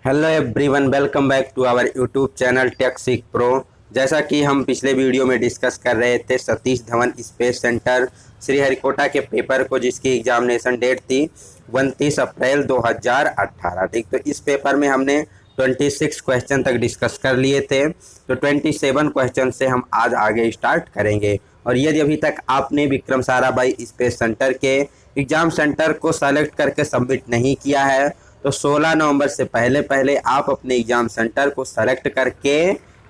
Hello everyone, welcome back to our YouTube channel tech Seekh pro. जैसा कि हम पिछले वीडियो में डिस्कस कर रहे थे सतीश धवन स्पेस सेंटर श्रीहरिकोटा के पेपर को, जिसकी एग्जामिनेशन डेट थी 29 अप्रैल 2018। ठीक, तो इस पेपर में हमने 26 क्वेश्चन तक डिस्कस कर लिए थे। तो 27 क्वेश्चन से हम आज आगे स्टार्ट करेंगे। और यदि अभी तक आपने विक्रम साराभाई स्पेस सेंटर के एग्ज़ाम सेंटर को सेलेक्ट करके सबमिट नहीं किया है तो 16 नवंबर से पहले आप अपने एग्ज़ाम सेंटर को सेलेक्ट करके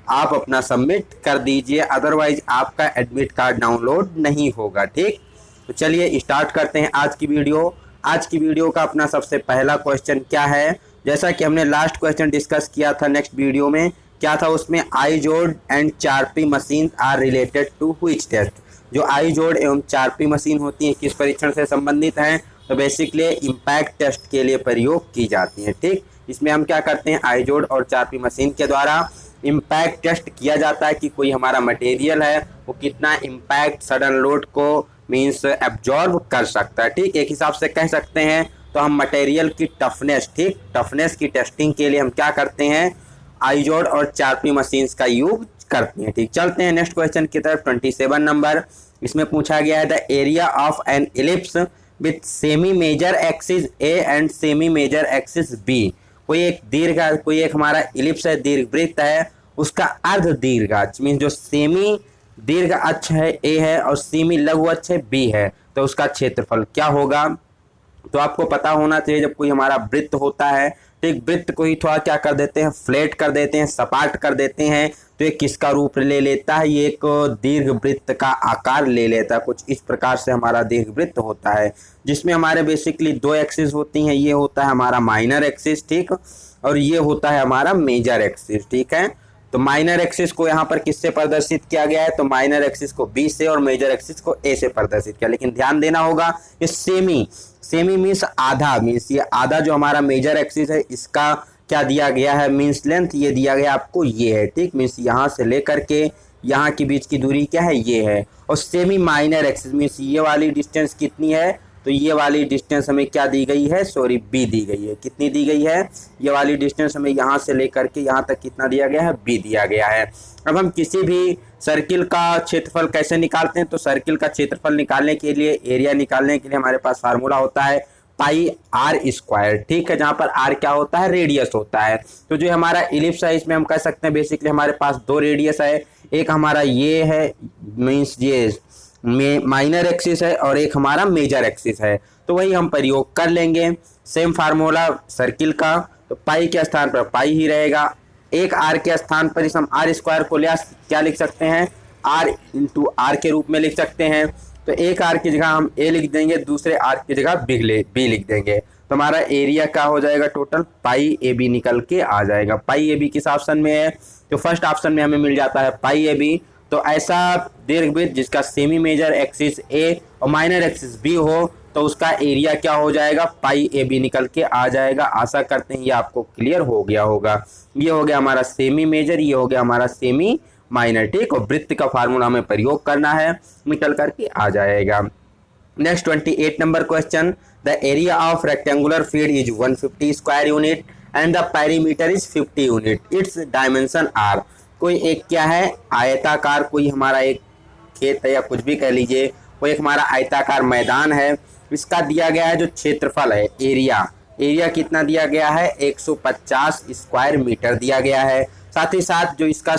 आप अपना सबमिट कर दीजिए, अदरवाइज आपका एडमिट कार्ड डाउनलोड नहीं होगा। ठीक, तो चलिए स्टार्ट करते हैं आज की वीडियो। आज की वीडियो का अपना सबसे पहला क्वेश्चन क्या है, जैसा कि हमने लास्ट क्वेश्चन डिस्कस किया था नेक्स्ट वीडियो में, क्या था उसमें, Izod and Charpy machine are related to which test. जो आई जोड़ एवं चारपी मशीन होती है किस परीक्षण से संबंधित हैं, तो बेसिकली इम्पैक्ट टेस्ट के लिए प्रयोग की जाती है। ठीक, इसमें हम क्या करते हैं, आई जोड़ और चारपी मशीन के द्वारा इम्पैक्ट टेस्ट किया जाता है कि कोई हमारा मटेरियल है वो कितना इम्पैक्ट सडन लोड को मीन्स एब्जॉर्ब कर सकता है। ठीक, एक हिसाब से कह सकते हैं तो हम मटेरियल की टफनेस, ठीक, टफनेस की टेस्टिंग के लिए हम क्या करते हैं, आई जोड़ और चारपी मशीन्स का यूज करते हैं। ठीक, चलते हैं नेक्स्ट क्वेश्चन की तरफ। 27 नंबर इसमें पूछा गया है, the area of an ellipse with semi major axis A and semi major axis B. कोई एक हमारा इलिप्स है, दीर्घ वृत्त है, उसका अर्ध दीर्घ अक्ष मीन जो सेमी दीर्घ अक्ष है ए है और सेमी लघु अक्ष है बी है, तो उसका क्षेत्रफल क्या होगा। तो आपको पता होना चाहिए, जब कोई हमारा वृत्त होता है, ठीक, वृत्त को ही थोड़ा क्या कर देते हैं, फ्लैट कर देते हैं, सपाट कर देते हैं, तो ये किसका रूप ले लेता है, ये एक दीर्घ वृत्त का आकार ले लेता है। कुछ इस प्रकार से हमारा दीर्घ वृत्त होता है, जिसमें हमारे बेसिकली दो एक्सिस होती हैं, ये होता है हमारा माइनर एक्सिस, ठीक, और ये होता है हमारा मेजर एक्सिस। ठीक है, तो माइनर एक्सिस को यहाँ पर किससे प्रदर्शित किया गया है, तो माइनर एक्सिस को बी से और मेजर एक्सिस को ए से प्रदर्शित किया। लेकिन ध्यान देना होगा, ये सेमी मीन्स आधा, मीन्स ये आधा जो हमारा मेजर एक्सिस है इसका क्या दिया गया है, मीन्स लेंथ, ये दिया गया आपको ये है। ठीक, मीन्स यहाँ से लेकर के यहाँ के बीच की दूरी क्या है, ये है। और सेमी माइनर एक्सिस मीन्स ये वाली डिस्टेंस कितनी है, तो ये वाली डिस्टेंस हमें क्या दी गई है, सॉरी बी दी गई है। कितनी दी गई है, ये वाली डिस्टेंस हमें यहाँ से लेकर के यहाँ तक कितना दिया गया है, बी दिया गया है। अब हम किसी भी सर्किल का क्षेत्रफल कैसे निकालते हैं, तो सर्किल का क्षेत्रफल निकालने के लिए, एरिया निकालने के लिए हमारे पास फार्मूला होता है पाई आर स्क्वायर। ठीक है, जहाँ पर आर क्या होता है, रेडियस होता है। तो जो हमारा इलिप्स है इसमें हम कह सकते हैं बेसिकली हमारे पास दो रेडियस है, एक हमारा ये है मीन्स ये माइनर एक्सिस है और एक हमारा मेजर एक्सिस है, तो वही हम प्रयोग कर लेंगे। सेम फार्मूला सर्किल का, तो पाई के स्थान पर पाई ही रहेगा, एक आर के स्थान पर इस हम आर स्क्वायर को क्या लिख सकते हैं, आर इंटू आर के रूप में लिख सकते हैं। तो एक आर की जगह हम ए लिख देंगे, दूसरे आर की जगह बी लिख देंगे, तो हमारा एरिया क्या हो जाएगा, टोटल पाई ए बी निकल के आ जाएगा। पाई ए बी किस ऑप्शन में है, तो फर्स्ट ऑप्शन में हमें मिल जाता है पाई ए बी। तो ऐसा दीर्घवृत्त जिसका सेमी मेजर एक्सिस ए और माइनर एक्सिस बी हो, तो उसका एरिया क्या हो जाएगा, पाई ए बी निकल के आ जाएगा। आशा करते हैं ये आपको क्लियर हो गया होगा। ये हो गया हमारा सेमी मेजर, ये हो गया हमारा सेमी माइनर। ठीक, और वृत्त का फार्मूला हमें प्रयोग करना है, निकल करके आ जाएगा। Next 28 number question, the area of rectangular field is 150 square unit and the perimeter is 50 unit, its dimension are. कोई एक क्या है, आयताकार कोई हमारा एक खेत है या कुछ भी कह लीजिए, कोई एक हमारा आयताकार मैदान है, इसका दिया गया है जो क्षेत्रफल है, एरिया कितना दिया गया है, 150 स्क्वायर मीटर दिया गया है। साथ ही साथ जो इसका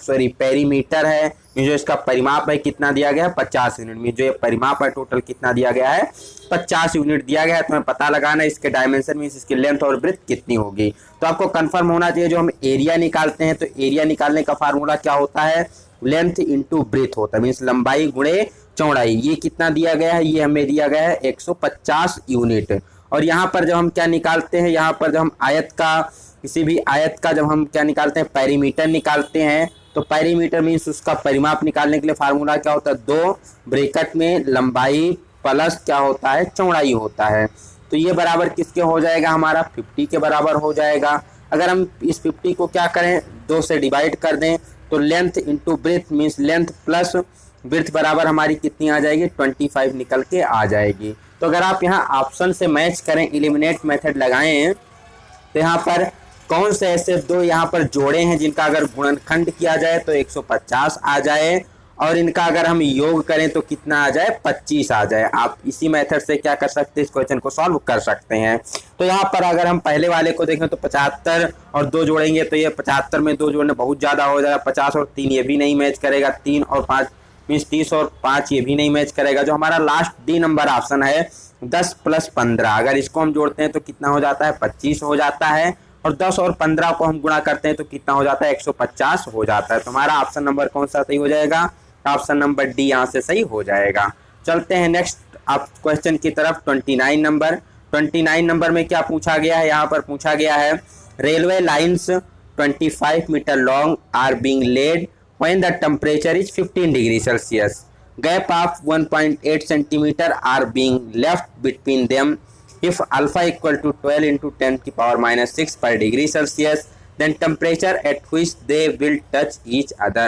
पेरीमीटर है, जो इसका परिमाप है कितना दिया गया है, 50 यूनिट में, जो ये परिमाप है टोटल कितना दिया गया है, 50 यूनिट दिया गया है। तो हमें पता लगाना है इसके डायमेंशन मीन्स इसकी लेंथ और ब्रेथ कितनी होगी। तो आपको कंफर्म होना चाहिए, जो हम एरिया निकालते हैं तो एरिया निकालने का फार्मूला क्या होता है, लेंथ इंटू ब्रेथ होता है, मीन्स लंबाई गुणे चौड़ाई। ये कितना दिया गया है, ये हमें दिया गया है 150 यूनिट। और यहाँ पर जब हम क्या निकालते हैं, यहाँ पर जब हम आयत का, किसी भी आयत का जब हम क्या निकालते हैं, पेरीमीटर निकालते हैं, तो पेरीमीटर मीन्स उसका परिमाप निकालने के लिए फार्मूला क्या होता है, दो ब्रैकेट में लंबाई प्लस क्या होता है, चौड़ाई होता है। तो ये बराबर किसके हो जाएगा, हमारा 50 के बराबर हो जाएगा। अगर हम इस 50 को क्या करें, 2 से डिवाइड कर दें, तो length into breadth means length plus breadth बराबर हमारी कितनी आ जाएगी, 25 निकल के आ जाएगी। तो अगर आप यहाँ ऑप्शन से मैच करें, एलिमिनेट मेथड लगाएं, तो यहाँ पर कौन से ऐसे दो यहाँ पर जोड़े हैं जिनका अगर गुणनखंड किया जाए तो 150 आ जाए और इनका अगर हम योग करें तो कितना आ जाए, 25 आ जाए। आप इसी मेथड से क्या कर सकते हैं, इस क्वेश्चन को सॉल्व कर सकते हैं। तो यहाँ पर अगर हम पहले वाले को देखें तो 75 और 2 जोड़ेंगे तो ये 75 में 2 जोड़ने बहुत ज़्यादा हो जाएगा। 50 और 3 ये भी नहीं मैच करेगा। 3 और 5 मीन्स 30 और 5 ये भी नहीं मैच करेगा। जो हमारा लास्ट डी नंबर ऑप्शन है 10 + 15, अगर इसको हम जोड़ते हैं तो कितना हो जाता है, 25 हो जाता है। और 10 और 15 को हम गुणा करते हैं तो कितना हो जाता है, 150 हो जाता है। तो हमारा ऑप्शन नंबर कौन सा सही हो जाएगा, ऑप्शन नंबर डी यहाँ से सही हो जाएगा। चलते हैं नेक्स्ट आप क्वेश्चन की तरफ। 29 नंबर में क्या पूछा गया है, यहाँ पर पूछा गया है railway lines 25 metre long are being laid when the temperature is 15 degree Celsius, gap of 1.8 centimetre are being left between them if alpha equal to 12 into 10⁻⁻6 per degree Celsius, then temperature at which they will touch each other।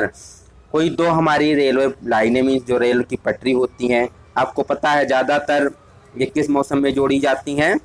कोई दो हमारी railway लाइनें means जो rail की पटरी होती हैं, आपको पता है ज़्यादातर ये किस मौसम में जोड़ी जाती हैं,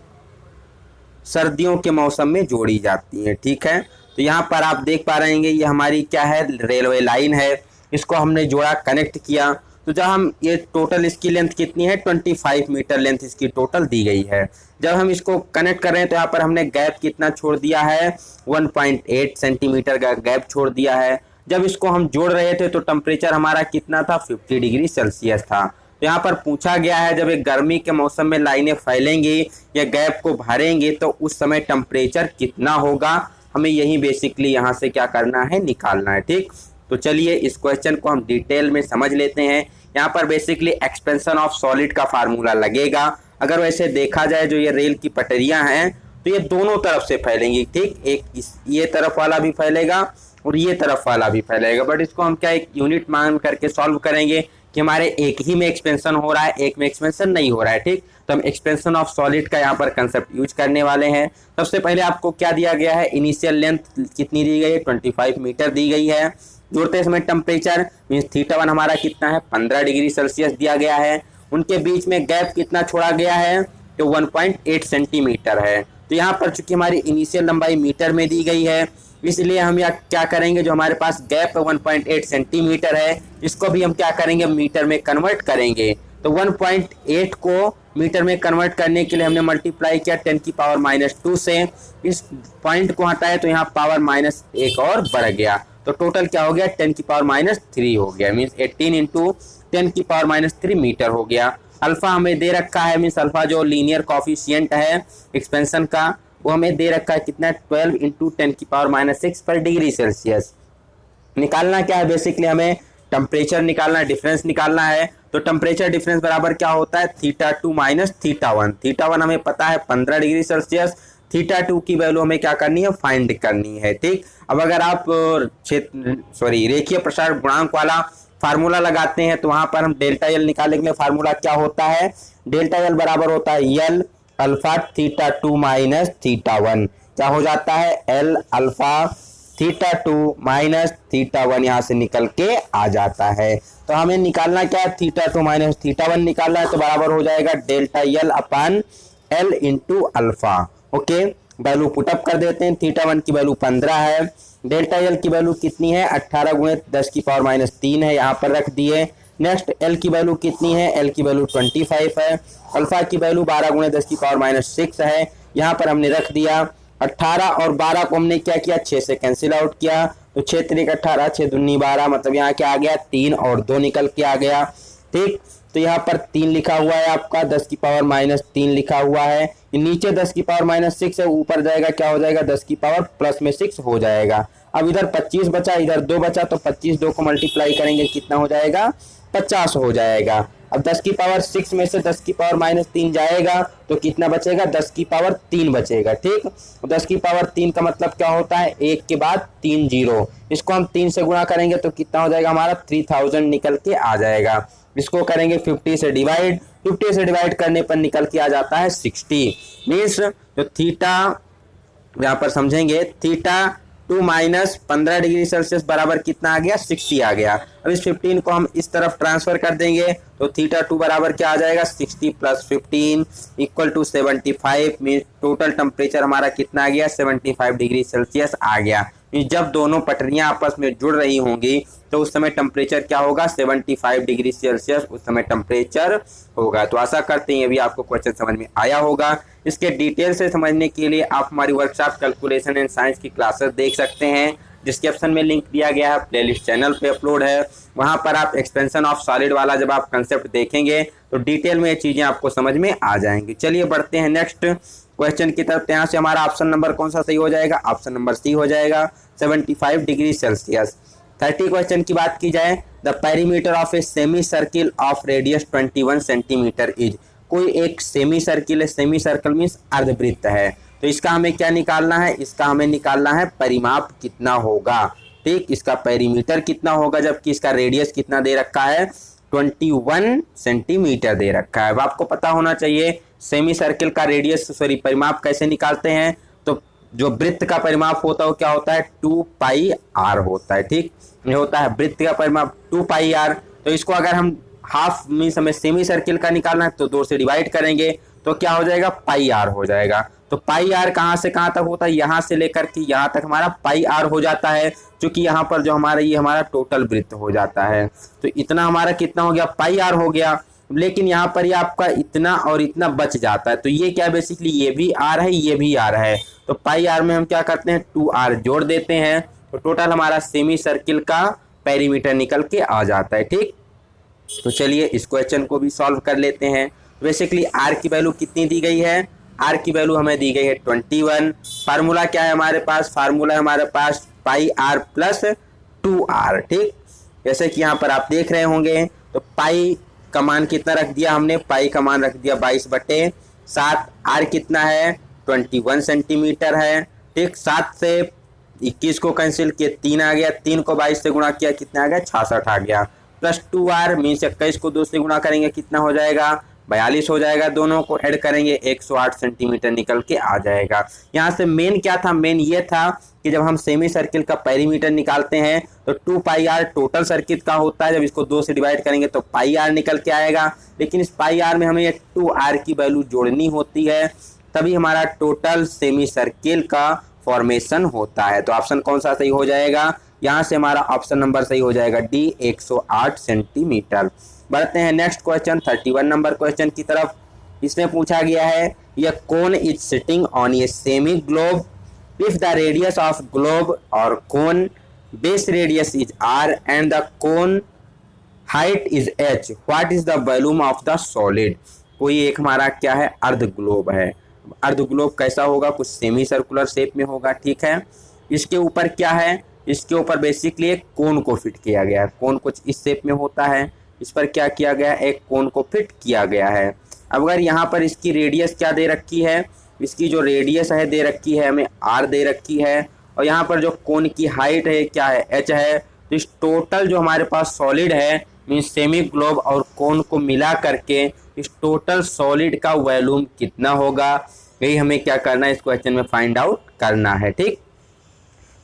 सर्दियों के मौसम में जोड़ी जाती हैं। ठीक है, तो यहाँ पर आप देख पा रहे हैं ये हमारी क्या है, रेलवे लाइन है। इसको हमने जोड़ा, कनेक्ट किया, तो जब हम ये टोटल इसकी लेंथ कितनी है, 25 मीटर लेंथ इसकी टोटल दी गई है। जब हम इसको कनेक्ट कर रहे हैं तो यहाँ पर हमने गैप कितना छोड़ दिया है, 1.8 सेंटीमीटर का गैप छोड़ दिया है। जब इसको हम जोड़ रहे थे तो टेम्परेचर हमारा कितना था, 50 डिग्री सेल्सियस था। तो यहाँ पर पूछा गया है जब एक गर्मी के मौसम में लाइनें फैलेंगी या गैप को भरेंगे तो उस समय टेम्परेचर कितना होगा, हमें यही बेसिकली यहाँ से क्या करना है, निकालना है। ठीक, तो चलिए इस क्वेश्चन को हम डिटेल में समझ लेते हैं। यहाँ पर बेसिकली एक्सपेंशन ऑफ सॉलिड का फार्मूला लगेगा। अगर वैसे देखा जाए जो ये रेल की पटरियां हैं तो ये दोनों तरफ से फैलेंगी। ठीक, एक ये तरफ वाला भी फैलेगा और ये तरफ वाला भी फैलेगा, बट इसको हम क्या एक यूनिट मान करके सॉल्व करेंगे कि हमारे एक ही में एक्सपेंशन हो रहा है, एक में एक्सपेंशन नहीं हो रहा है। ठीक, तो हम एक्सपेंशन ऑफ सॉलिड का यहाँ पर कंसेप्ट यूज करने वाले हैं। सबसे पहले आपको क्या दिया गया है, इनिशियल लेंथ कितनी दी गई है, 25 मीटर दी गई है। जोड़ते इसमें टेम्परेचर मीन्स θ1 हमारा कितना है, 15 डिग्री सेल्सियस दिया गया है। उनके बीच में गैप कितना छोड़ा गया है, तो 1.8 सेंटीमीटर है। तो यहाँ पर चूंकि हमारी इनिशियल लंबाई मीटर में दी गई है, इसलिए हम यहाँ क्या करेंगे, जो हमारे पास गैप 1.8 सेंटीमीटर है इसको भी हम क्या करेंगे, मीटर में कन्वर्ट करेंगे। तो 1.8 को मीटर में कन्वर्ट करने के लिए हमने मल्टीप्लाई किया 10⁻⁻2 से। इस पॉइंट को हटाए तो यहाँ पावर -1 और बढ़ गया, तो टोटल क्या हो गया, 10⁻³ हो गया, मीन्स 18 इंटू 10⁻³ मीटर हो गया। अल्फा हमें दे रखा है, मीन्स अल्फा जो लीनियर कॉफिशिएंट है एक्सपेंशन का वो हमें दे रखा है कितना, 12 इंटू 10⁻⁻6 पर डिग्री सेल्सियस। निकालना क्या है, बेसिकली हमें टेम्परेचर निकालना है, डिफरेंस निकालना है। तो टेम्परेचर डिफरेंस बराबर क्या होता है, θ2 - θ1। θ1 हमें पता है 15 डिग्री सेल्सियस, θ2 की वैल्यू हमें क्या करनी है, फाइंड करनी है। ठीक, अब अगर आप रेखीय प्रसार गुणांक वाला फार्मूला लगाते हैं तो वहां पर हम डेल्टा एल निकालने के लिए फार्मूला क्या होता है, डेल्टा एल बराबर होता है एल अल्फा θ2 - θ1। क्या हो जाता है, एल अल्फा θ2 - θ1 यहाँ से निकल के आ जाता है। तो हमें निकालना क्या है, θ2 - θ1 निकालना है, तो बराबर हो जाएगा delta L upon L into alpha. Okay, value put up कर देते हैं। θ1 की वैल्यू 15 है, डेल्टा एल की वैल्यू कितनी है, 18 × 10⁻³ है, यहाँ पर रख दिए। नेक्स्ट एल की वैल्यू कितनी है, एल की वैल्यू 25 है। अल्फा की वैल्यू 12 × 10⁻6 है, यहाँ पर हमने रख दिया। 18 और 12 को हमने क्या किया, 6 से कैंसिल आउट किया, तो 6 × 3 = 18, 6 × 2 = 12, मतलब यहाँ क्या आ गया, 3 और 2 निकल के आ गया। ठीक, तो यहाँ पर 3 लिखा हुआ है आपका, 10⁻³ लिखा हुआ है। नीचे 10⁻6 है, ऊपर जाएगा क्या हो जाएगा, 10⁻+6 हो जाएगा। अब इधर 25 बचा, इधर 2 बचा, तो 25 2 को मल्टीप्लाई करेंगे कितना हो जाएगा, 50 हो जाएगा। अब 10⁻6 में से 10⁻³ जाएगा तो कितना बचेगा, 10⁻³ बचेगा। ठीक, 10⁻³ का मतलब क्या होता है, 1 के बाद 3 जीरो, इसको हम 3 से गुणा करेंगे तो कितना हो जाएगा, हमारा 3000 निकल के आ जाएगा। इसको करेंगे 50 से डिवाइड, 50 से डिवाइड करने पर निकल के आ जाता है 60। मीन्स जो थीटा यहाँ पर समझेंगे, θ2 - 15 डिग्री सेल्सियस बराबर कितना आ गया, 60 आ गया। अब इस 15 को हम इस तरफ ट्रांसफर कर देंगे तो थीटा 2 बराबर क्या आ जाएगा 60 + 15 = 75। मीन टोटल टेम्परेचर हमारा कितना आ गया 75 डिग्री सेल्सियस आ गया। जब दोनों पटरियां आपस में जुड़ रही होंगी तो उस समय टेम्परेचर क्या होगा 75 डिग्री सेल्सियस उस समय टेम्परेचर होगा। तो आशा करते हैं ये भी आपको क्वेश्चन समझ में आया होगा। इसके डिटेल से समझने के लिए आप हमारी वर्कशॉप कैलकुलेशन एंड साइंस की क्लासेस देख सकते हैं। डिस्क्रिप्शन में लिंक दिया गया है, प्लेलिस्ट चैनल पे अपलोड है, वहां पर आप एक्सपेंशन ऑफ सॉलिड वाला जब आप कंसेप्ट देखेंगे तो डिटेल में ये चीजें आपको समझ में आ जाएंगी। चलिए बढ़ते हैं नेक्स्ट क्वेश्चन की तरफ। यहाँ से हमारा ऑप्शन नंबर कौन सा सही हो जाएगा, ऑप्शन नंबर सी हो जाएगा 75 डिग्री सेल्सियस। 30 क्वेश्चन की बात की जाए, the perimeter of a semi circle of radius 21 centimetre is. कोई एक सेमी सर्किल है, सेमी सर्कल मीन्स अर्धवृत्त है, तो इसका हमें क्या निकालना है, इसका हमें निकालना है परिमाप कितना होगा। ठीक, इसका पेरीमीटर कितना होगा जबकि इसका रेडियस कितना दे रखा है 21 सेंटीमीटर दे रखा है। अब आपको पता होना चाहिए सेमी सर्किल का रेडियस सॉरी परिमाप कैसे निकालते हैं। तो जो वृत्त का परिमाप होता है वो क्या होता है 2πr होता है। ठीक, ये होता है वृत्त का परिमाप 2πr। तो इसको अगर हम हाफ मीन्स हमें सेमी सर्किल का निकालना है तो 2 से डिवाइड करेंगे तो क्या हो जाएगा πr हो जाएगा। तो πr कहाँ से कहाँ तक होता है, यहाँ से लेकर के यहाँ तक हमारा πr हो जाता है, क्योंकि यहाँ पर जो हमारा ये हमारा टोटल वृत्त हो जाता है। तो इतना हमारा कितना हो गया πr हो गया, लेकिन यहाँ पर ये आपका इतना और इतना बच जाता है। तो ये क्या बेसिकली ये भी r है ये भी r है, तो πr में हम क्या करते हैं 2r जोड़ देते हैं तो टोटल हमारा सेमी सर्किल का पेरीमीटर निकल के आ जाता है। ठीक, तो चलिए इस क्वेश्चन को भी सॉल्व कर लेते हैं। बेसिकली r की वैल्यू कितनी दी गई है, r की वैल्यू हमें दी गई है 21। फार्मूला क्या है हमारे पास, फार्मूला हमारे पास πr + 2r। ठीक, जैसे कि यहाँ पर आप देख रहे होंगे तो पाई का मान कितना रख दिया हमने, पाई का मान रख दिया 22/7। r कितना है 21 सेंटीमीटर है। ठीक, 7 से 21 को कैंसिल किए 3 आ गया, 3 को 22 से गुणा किया कितना आ गया 66 आ गया, प्लस 2r मीन्स 21 को 2 से गुणा करेंगे कितना हो जाएगा 42 हो जाएगा, दोनों को ऐड करेंगे 108 सेंटीमीटर निकल के आ जाएगा। यहाँ से मेन क्या था, मेन ये था कि जब हम सेमी सर्किल का पेरीमीटर निकालते हैं तो 2πr टोटल सर्किट का होता है, जब इसको 2 से डिवाइड करेंगे तो πr निकल के आएगा, लेकिन इस πr में हमें ये 2r की वैल्यू जोड़नी होती है तभी हमारा टोटल सेमी सर्किल का फॉर्मेशन होता है। तो ऑप्शन कौन सा सही हो जाएगा, यहाँ से हमारा ऑप्शन नंबर सही हो जाएगा डी 108 सेंटीमीटर। बढ़ते हैं नेक्स्ट क्वेश्चन 31 नंबर क्वेश्चन की तरफ। इसमें पूछा गया है यह cone is sitting on a semi globe if the radius of globe और cone base radius is r and the cone height is h, what is the volume of the solid. कोई एक हमारा क्या है अर्ध ग्लोब है, अर्ध globe कैसा होगा, कुछ सेमी सर्कुलर शेप में होगा। ठीक है, इसके ऊपर क्या है, इसके ऊपर बेसिकली एक कोन को फिट किया गया है, कोन कुछ इस शेप में होता है, इस पर क्या किया गया है एक कोन को फिट किया गया है। अब अगर यहाँ पर इसकी रेडियस क्या दे रखी है, इसकी जो रेडियस है दे रखी है हमें r दे रखी है, और यहाँ पर जो कोन की हाइट है क्या है h है। तो इस टोटल जो हमारे पास सॉलिड है मीन्स सेमी ग्लोब और कोन को मिला करके इस टोटल सॉलिड का वॉल्यूम कितना होगा, यही हमें क्या करना है इस क्वेश्चन में फाइंड आउट करना है। ठीक,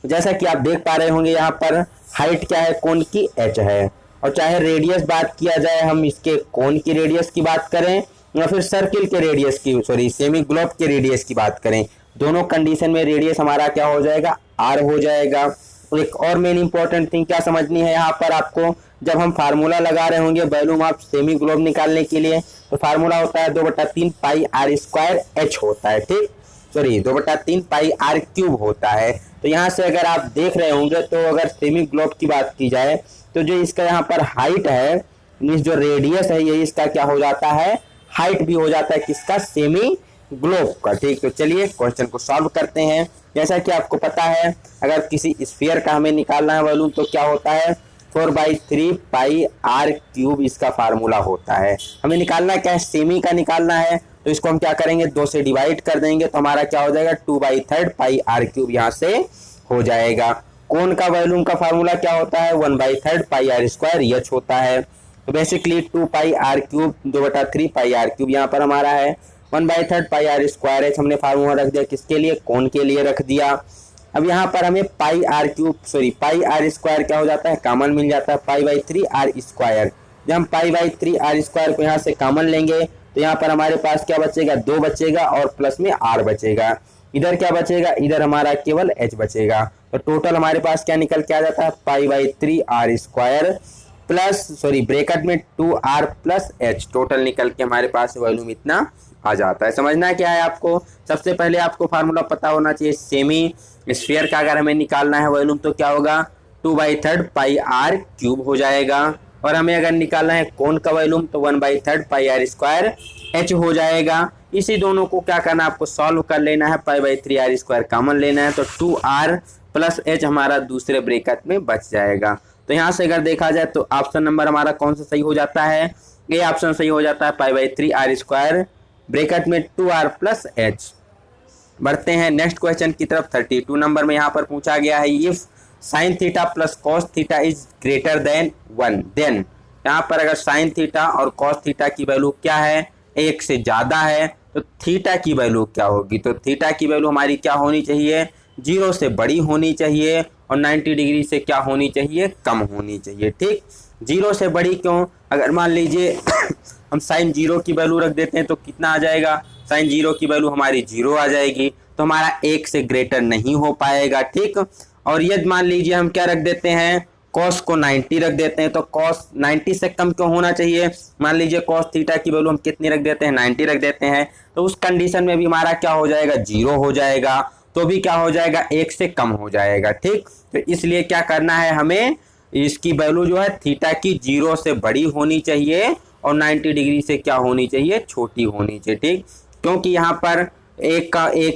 जैसा कि आप देख पा रहे होंगे यहाँ पर हाइट क्या है कोन की h है, और चाहे रेडियस बात किया जाए हम इसके कोन की रेडियस की बात करें या फिर सर्किल के रेडियस की सॉरी सेमी ग्लोब के रेडियस की बात करें, दोनों कंडीशन में रेडियस हमारा क्या हो जाएगा r हो जाएगा। और एक और मेन इंपॉर्टेंट थिंग क्या समझनी है यहाँ पर आपको, जब हम फार्मूला लगा रहे होंगे वॉल्यूम ऑफ सेमी ग्लोब निकालने के लिए तो फार्मूला होता है 2/3 πr² h होता है। ठीक, सॉरी 2/3 πr³ होता है। तो यहाँ से अगर आप देख रहे होंगे तो अगर सेमी ग्लोब की बात की जाए तो जो इसका यहाँ पर हाइट है मीन्स जो रेडियस है ये इसका क्या हो जाता है हाइट भी हो जाता है किसका सेमी ग्लोब का। ठीक, तो चलिए क्वेश्चन को सॉल्व करते हैं। जैसा कि आपको पता है अगर किसी स्फीयर का हमें निकालना है वॉल्यूम तो क्या होता है 4/3 πr³ इसका फार्मूला होता है। हमें निकालना क्या है सेमी का निकालना है, तो इसको हम क्या करेंगे 2 से डिवाइड कर देंगे तो हमारा क्या हो जाएगा 2/3 πr³ यहाँ से हो जाएगा। कोन का वॉल्यूम का फार्मूला क्या होता है 1/3 πr² h होता है। तो बेसिकली 2πr³ 2/3 πr³ यहाँ पर हमारा है 1/3 πr² h हमने फार्मूला रख दिया किसके लिए कोन के लिए रख दिया। अब यहाँ पर हमें पाई आर स्क्वायर क्या हो जाता है, कॉमन मिल जाता है, पाई बाई 3 आर स्क्वायर। जब हम पाई बाई 3 आर स्क्वायर को यहाँ से कॉमन लेंगे तो यहाँ पर हमारे पास क्या बचेगा, 2 बचेगा और प्लस में आर बचेगा। इधर क्या बचेगा, इधर हमारा केवल एच बचेगा। तो टोटल हमारे पास क्या निकल के आ जाता है, pi by 3 are square plus bracket में 2 आर प्लस एच, टोटल निकल के हमारे पास वॉल्यूम इतना आ जाता है। समझना क्या है आपको, सबसे पहले आपको फार्मूला पता होना चाहिए। सेमी स्फीयर का अगर हमें निकालना है वॉल्यूम तो क्या होगा, 2/3 पाई आर क्यूब हो जाएगा। और हमें अगर निकालना है कोन का वॉल्यूम तो 1/3 पाई आर स्क्वायर एच हो जाएगा। इसी दोनों को क्या करना है, आपको सॉल्व कर लेना है, pi by 3 are square common लेना है तो 2 आर प्लस एच हमारा दूसरे ब्रैकेट में बच जाएगा। तो यहाँ से अगर देखा जाए तो ऑप्शन नंबर हमारा कौन सा सही हो जाता है, ये ऑप्शन सही हो जाता है, pi by 3 are square bracket में 2 आर प्लस एच। बढ़ते हैं नेक्स्ट क्वेश्चन की तरफ। 32 नंबर में यहाँ पर पूछा गया है, if sine theta plus cos theta is greater than 1 then, यहाँ पर अगर साइन थीटा और कॉस थीटा की वैल्यू क्या है, 1 से ज़्यादा है तो थीटा की वैल्यू क्या होगी, तो थीटा की वैल्यू हमारी क्या होनी चाहिए, 0 से बड़ी होनी चाहिए और 90 डिग्री से क्या होनी चाहिए, कम होनी चाहिए। ठीक, 0 से बड़ी क्यों, अगर मान लीजिए हम साइन 0 की वैल्यू रख देते हैं तो कितना आ जाएगा, साइन 0 की वैल्यू हमारी 0 आ जाएगी, तो हमारा 1 से ग्रेटर नहीं हो पाएगा। ठीक, और यदि मान लीजिए हम क्या रख देते हैं, कॉस को 90 रख देते हैं तो कॉस 90 से कम क्यों होना चाहिए, मान लीजिए कॉस थीटा की वैल्यू हम कितनी रख देते हैं, 90 रख देते हैं, तो उस कंडीशन में भी हमारा क्या हो जाएगा, 0 हो जाएगा, तो भी क्या हो जाएगा, 1 से कम हो जाएगा। ठीक, तो इसलिए क्या करना है, हमें इसकी वैल्यू जो है थीटा की 0 से बड़ी होनी चाहिए और 90 डिग्री से क्या होनी चाहिए, छोटी होनी चाहिए। ठीक, क्योंकि यहाँ पर एक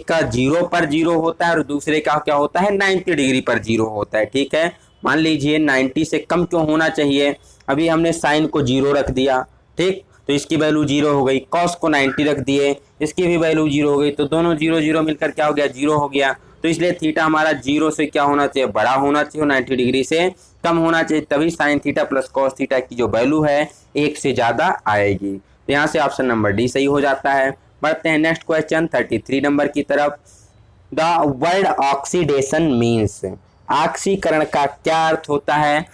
का 0 पर 0 होता है और दूसरे का क्या होता है, 90 डिग्री पर 0 होता है। ठीक है, मान लीजिए 90 से कम क्यों होना चाहिए, अभी हमने साइन को 0 रख दिया, ठीक, तो इसकी वैल्यू 0 हो गई, कॉस को 90 रख दिए, इसकी भी वैल्यू 0 हो गई, तो दोनों 0 0 मिलकर क्या हो गया, 0 हो गया। तो इसलिए थीटा हमारा 0 से क्या होना चाहिए, बड़ा होना चाहिए, 90 डिग्री से कम होना चाहिए, तभी sign theta plus cos theta की जो वैल्यू है 1 से ज़्यादा आएगी। तो यहाँ से ऑप्शन नंबर डी सही हो जाता है। बढ़ते हैं नेक्स्ट क्वेश्चन 33 नंबर की तरफ। द वर्ड ऑक्सीडेशन मीन्स, ऑक्सीकरण का क्या अर्थ होता है,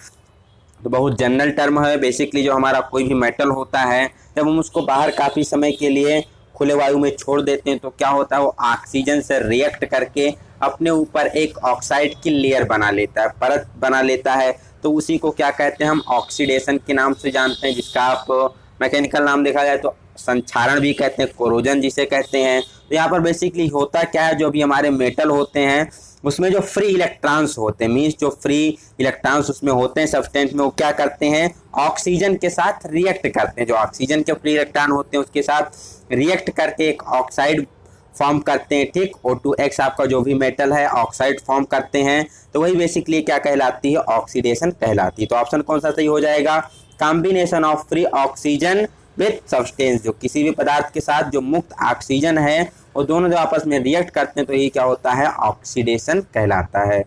तो बहुत जनरल टर्म है। बेसिकली जो हमारा कोई भी मेटल होता है, जब हम उसको बाहर काफ़ी समय के लिए खुले वायु में छोड़ देते हैं तो क्या होता है, वो ऑक्सीजन से रिएक्ट करके अपने ऊपर एक ऑक्साइड की लेयर बना लेता है, परत बना लेता है, तो उसी को क्या कहते हैं, हम ऑक्सीडेशन के नाम से जानते हैं, जिसका आप मैकेनिकल नाम देखा जाए तो संक्षारण भी कहते हैं, कोरोजन जिसे कहते हैं। तो यहाँ पर बेसिकली होता क्या है, जो भी हमारे मेटल होते हैं उसमें जो फ्री इलेक्ट्रॉन्स होते हैं, मीन्स जो फ्री इलेक्ट्रॉन्स उसमें होते हैं सब्सटेंस में, वो क्या करते हैं, ऑक्सीजन के साथ रिएक्ट करते हैं, जो ऑक्सीजन के फ्री इलेक्ट्रॉन होते हैं उसके साथ रिएक्ट करके एक ऑक्साइड फॉर्म करते हैं। ठीक, O2X आपका जो भी मेटल है ऑक्साइड फॉर्म करते हैं, तो वही बेसिकली क्या कहलाती है, ऑक्सीडेशन कहलाती है। तो ऑप्शन कौन सा सही हो जाएगा, combination of free oxygen with substance, जो किसी भी पदार्थ के साथ जो मुक्त ऑक्सीजन है वो दोनों जो आपस में रिएक्ट करते हैं तो ये क्या होता है, ऑक्सीडेशन कहलाता है।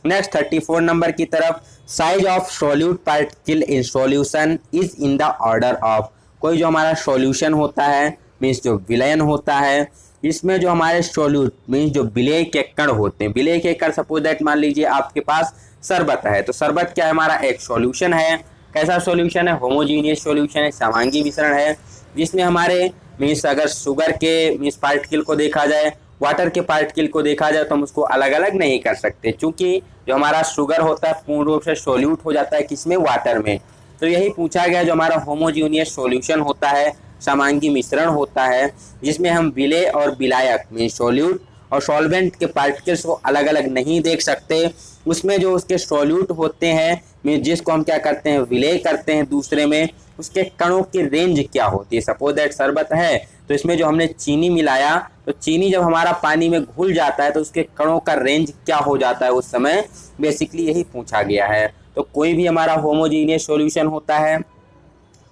नेक्स्ट 34 नंबर की तरफ, size of solute particle in solution is in the order of, कोई जो हमारा सॉल्यूशन होता है मीन्स जो विलयन होता है, इसमें जो हमारे सोल्यूट मीन्स जो विलेय के कण होते हैं, विलेय के कण सपोज दैट मान लीजिए आपके पास शरबत है, तो शरबत क्या है, हमारा एक सॉल्यूशन है। कैसा सॉल्यूशन है, होमोजीनियस सॉल्यूशन है, समांगी मिश्रण है, जिसमें हमारे मीन्स अगर शुगर के मीन्स पार्टिकल को देखा जाए, वाटर के पार्टिकल को देखा जाए तो हम उसको अलग अलग नहीं कर सकते, क्योंकि जो हमारा शुगर होता है पूर्ण रूप से सोल्यूट हो जाता है किसमें, वाटर में। तो यही पूछा गया, जो हमारा होमोजीनियस सॉल्यूशन होता है, समांगी मिश्रण होता है, जिसमें हम विलेय और विलायक मीन्स सोल्यूट और सॉल्वेंट के पार्टिकल्स को अलग अलग नहीं देख सकते, उसमें जो उसके सॉल्यूट होते हैं मीन्स जिसको हम क्या करते हैं, विलेय करते हैं दूसरे में, उसके कणों की रेंज क्या होती है। सपोज दैट शरबत है तो इसमें जो हमने चीनी मिलाया, तो चीनी जब हमारा पानी में घुल जाता है तो उसके कणों का रेंज क्या हो जाता है उस समय, बेसिकली यही पूछा गया है। तो कोई भी हमारा होमोजीनियस सॉल्यूशन होता है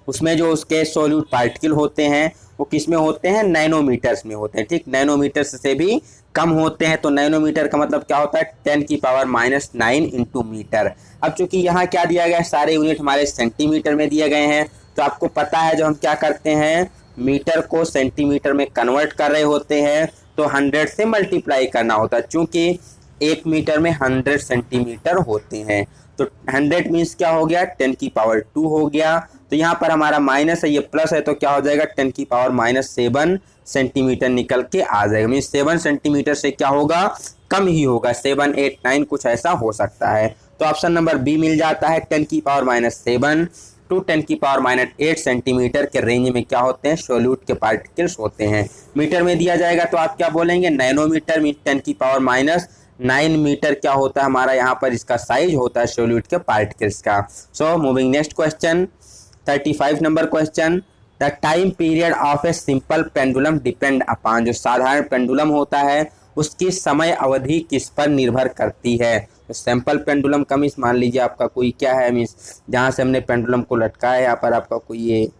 उसमें जो उसके सोल्यूट पार्टिकल होते हैं वो किस में होते हैं, नैनोमीटर्स में होते हैं। ठीक, नैनोमीटर्स से भी कम होते हैं, तो नैनोमीटर का मतलब क्या होता है, 10⁻⁹ इंटू मीटर। अब चूंकि यहाँ क्या दिया गया है, सारे यूनिट हमारे सेंटीमीटर में दिए गए हैं, तो आपको पता है जब हम क्या करते हैं, मीटर को सेंटीमीटर में कन्वर्ट कर रहे होते हैं तो 100 से मल्टीप्लाई करना होता है, चूंकि 1 मीटर में 100 सेंटीमीटर होते हैं। तो 100 मीन्स क्या हो गया, 10 की पावर 2 हो गया। तो यहाँ पर हमारा माइनस है, ये प्लस है, तो क्या हो जाएगा 10 की पावर -7 सेंटीमीटर निकल के आ जाएगा। मीन्स 7 सेंटीमीटर से क्या होगा, कम ही होगा, 7, 8, 9 कुछ ऐसा हो सकता है। तो ऑप्शन नंबर बी मिल जाता है। 10 की पावर -7 टू 10 की पावर -8 सेंटीमीटर के रेंज में क्या होते हैं, सॉल्यूट के पार्टिकल्स होते हैं। मीटर में दिया जाएगा तो आप क्या बोलेंगे, नैनोमीटर। मीन 10 की पावर -9 मीटर क्या होता है हमारा यहाँ पर, इसका साइज होता है सॉल्यूट के पार्टिकल्स का। So moving next question, 35 number question. The time period of a simple pendulum depend upon, जो साधारण पेंडुलम होता है उसकी समय अवधि किस पर निर्भर करती है। तो सिंपल पेंडुलम का मीन्स मान लीजिए आपका कोई क्या है, मीन्स जहाँ से हमने पेंडुलम को लटकाया है यहाँ पर आपका कोई ये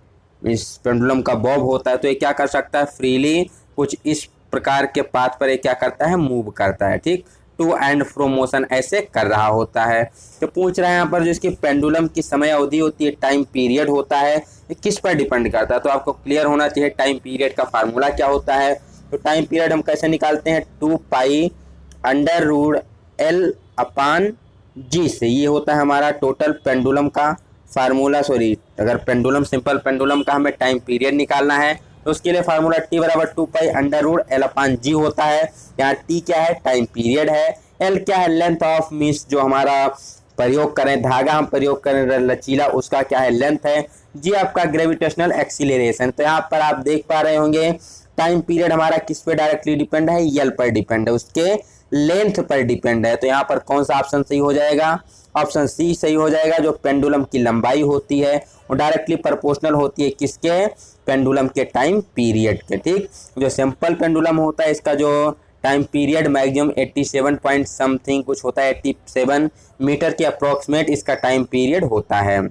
मीन्स पेंडुलम का बॉब होता है, तो ये क्या कर सकता है, फ्रीली कुछ इस प्रकार के पाथ पर ये क्या करता है, मूव करता है। ठीक, टू एंड फ्रो मोशन ऐसे कर रहा होता है। तो पूछ रहा है यहाँ पर जो इसकी पेंडुलम की समय अवधि होती है, टाइम पीरियड होता है, ये किस पर डिपेंड करता है। तो आपको क्लियर होना चाहिए टाइम पीरियड का फार्मूला क्या होता है। तो टाइम पीरियड हम कैसे निकालते हैं, 2π√L/G से। ये होता है हमारा टोटल पेंडुलम का फार्मूला। सॉरी, अगर पेंडुलम सिंपल पेंडुलम का हमें टाइम पीरियड निकालना है तो उसके लिए फार्मूला T = 2π√L/G होता है। यहाँ T क्या है, टाइम पीरियड है, L क्या है, लेंथ ऑफ मीन्स जो हमारा प्रयोग करें, धागा हम प्रयोग करें लचीला, उसका क्या है, लेंथ है। जी आपका ग्रेविटेशनल एक्सीलरेशन। तो यहाँ पर आप देख पा रहे होंगे टाइम पीरियड हमारा किस पे डायरेक्टली डिपेंड है, यल पर डिपेंड है, उसके लेंथ पर डिपेंड है। तो यहाँ पर कौन सा ऑप्शन सही हो जाएगा, ऑप्शन सी सही हो जाएगा। जो पेंडुलम की लंबाई होती है वो डायरेक्टली प्रोपोर्शनल होती है किसके, पेंडुलम के टाइम पीरियड के। ठीक, जो सिंपल पेंडुलम होता है इसका जो time period maximum 87 point something कुछ होता है, 87 मीटर के अप्रोक्सीमेट इसका टाइम पीरियड होता है।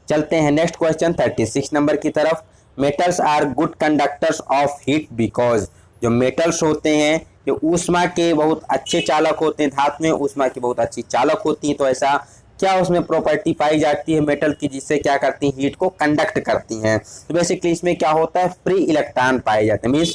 चलते हैं नेक्स्ट क्वेश्चन 36 नंबर की तरफ। Metals are good conductors of heat because, जो मेटल्स होते हैं ये ऊष्मा के बहुत अच्छे चालक होते हैं, धातुएं ऊष्मा की बहुत अच्छी चालक होती हैं। तो ऐसा क्या उसमें प्रॉपर्टी पाई जाती है मेटल की जिससे क्या करती हैं, हीट को कंडक्ट करती हैं। तो बेसिकली इसमें क्या होता है, फ्री इलेक्ट्रॉन पाए जाते हैं। मीन्स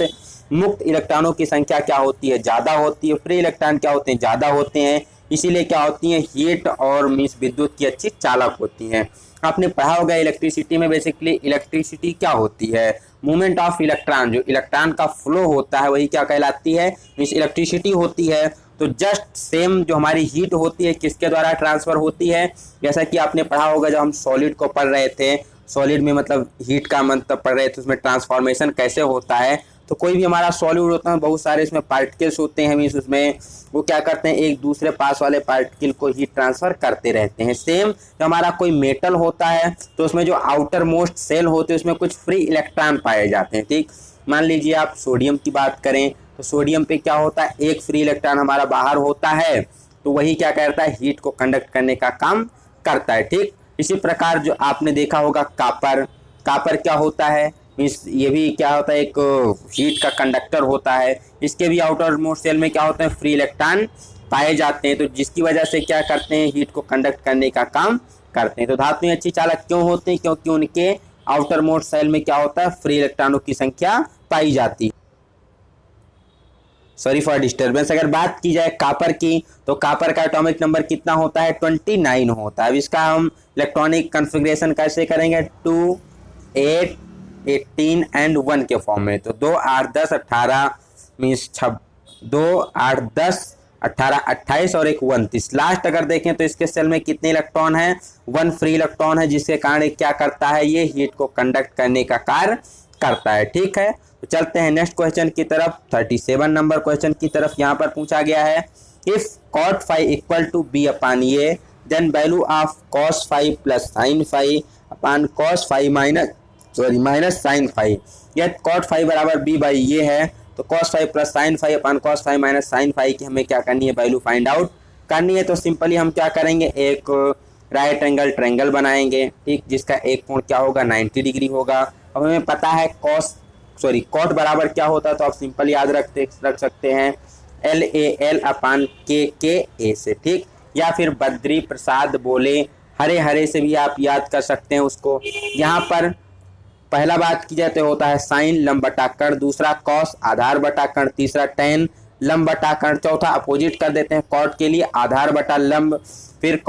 मुक्त इलेक्ट्रॉनों की संख्या क्या होती है, ज़्यादा होती है, फ्री इलेक्ट्रॉन क्या होते हैं, ज़्यादा होते हैं। इसीलिए क्या होती हैं, हीट और मीन्स विद्युत की अच्छी चालक होती हैं। आपने पढ़ा होगा इलेक्ट्रिसिटी में, बेसिकली इलेक्ट्रिसिटी क्या होती है, मूवमेंट ऑफ इलेक्ट्रॉन, जो इलेक्ट्रॉन का फ्लो होता है वही क्या कहलाती है, मीन्स इलेक्ट्रिसिटी होती है। तो जस्ट सेम जो हमारी हीट होती है किसके द्वारा ट्रांसफर होती है, जैसा कि आपने पढ़ा होगा जब हम सॉलिड को पढ़ रहे थे, सॉलिड में मतलब हीट का मतलब पढ़ रहे थे, उसमें ट्रांसफॉर्मेशन कैसे होता है। तो कोई भी हमारा सॉलिड होता है बहुत सारे इसमें पार्टिकल्स होते हैं, मीन्स उसमें वो क्या करते हैं, एक दूसरे पास वाले पार्टिकल को हीट ट्रांसफर करते रहते हैं। सेम जो हमारा कोई मेटल होता है तो उसमें जो आउटर मोस्ट सेल होते हैं उसमें कुछ फ्री इलेक्ट्रॉन पाए जाते हैं। ठीक, मान लीजिए आप सोडियम की बात करें तो सोडियम पे क्या होता है, एक फ्री इलेक्ट्रॉन हमारा बाहर होता है, तो वही क्या करता है, हीट को कंडक्ट करने का काम करता है। ठीक, इसी प्रकार जो आपने देखा होगा कापर, कापर क्या होता है, मीन्स ये भी क्या होता है, एक हीट का कंडक्टर होता है। इसके भी आउटर मोस्ट सेल में क्या होते हैं, फ्री इलेक्ट्रॉन पाए जाते हैं, तो जिसकी वजह से क्या करते हैं, हीट को कंडक्ट करने का काम करते हैं। तो धातुएं अच्छी चालक क्यों होते हैं, क्योंकि उनके आउटर मोस्ट सेल में क्या होता है, फ्री इलेक्ट्रॉनों की संख्या पाई जाती है। Sorry for disturbance. अगर बात की जाए कापर की तो कापर का एटॉमिक नंबर कितना होता है, 29 होता है। अब इसका हम इलेक्ट्रॉनिक कॉन्फ़िगरेशन कैसे करेंगे, 2, 8, 18 एंड 1 के फॉर्म में। तो 2, 8, 10, 18 मीन्स 2, 8, 10, 18, 28 और एक 29। लास्ट अगर देखें तो इसके सेल में कितने इलेक्ट्रॉन है, 1 फ्री इलेक्ट्रॉन है, जिसके कारण क्या करता है, ये हीट को कंडक्ट करने का कार्य करता है। ठीक है, तो चलते हैं नेक्स्ट क्वेश्चन की तरफ, 37 नंबर क्वेश्चन की तरफ। यहाँ पर पूछा गया है, if cot phi equal to b upon a, then value of cos phi plus sine phi upon cos phi minus sine phi. यह cot phi बराबर b बाई ये है, तो cos phi plus sine phi upon cos phi minus sine phi की हमें क्या करनी है, value find out करनी है। तो सिंपली हम क्या करेंगे, एक राइट एंगल ट्रायंगल बनाएंगे, ठीक, जिसका एक कोण क्या होगा, 90 डिग्री होगा। अब हमें पता है cot बराबर क्या होता है, तो आप सिंपल याद रख सकते हैं LAL अपान KKA से। ठीक, या फिर बद्री प्रसाद बोले हरे हरे से भी आप याद कर सकते हैं उसको। यहाँ पर पहला बात की जाए तो होता है साइन लंब बटा कर्ण, दूसरा कॉस आधार बटा कर्ण, तीसरा टेन लंब बटा कर्ण, चौथा अपोजिट कर देते हैं कॉट के लिए आधार बटा लंब, फिर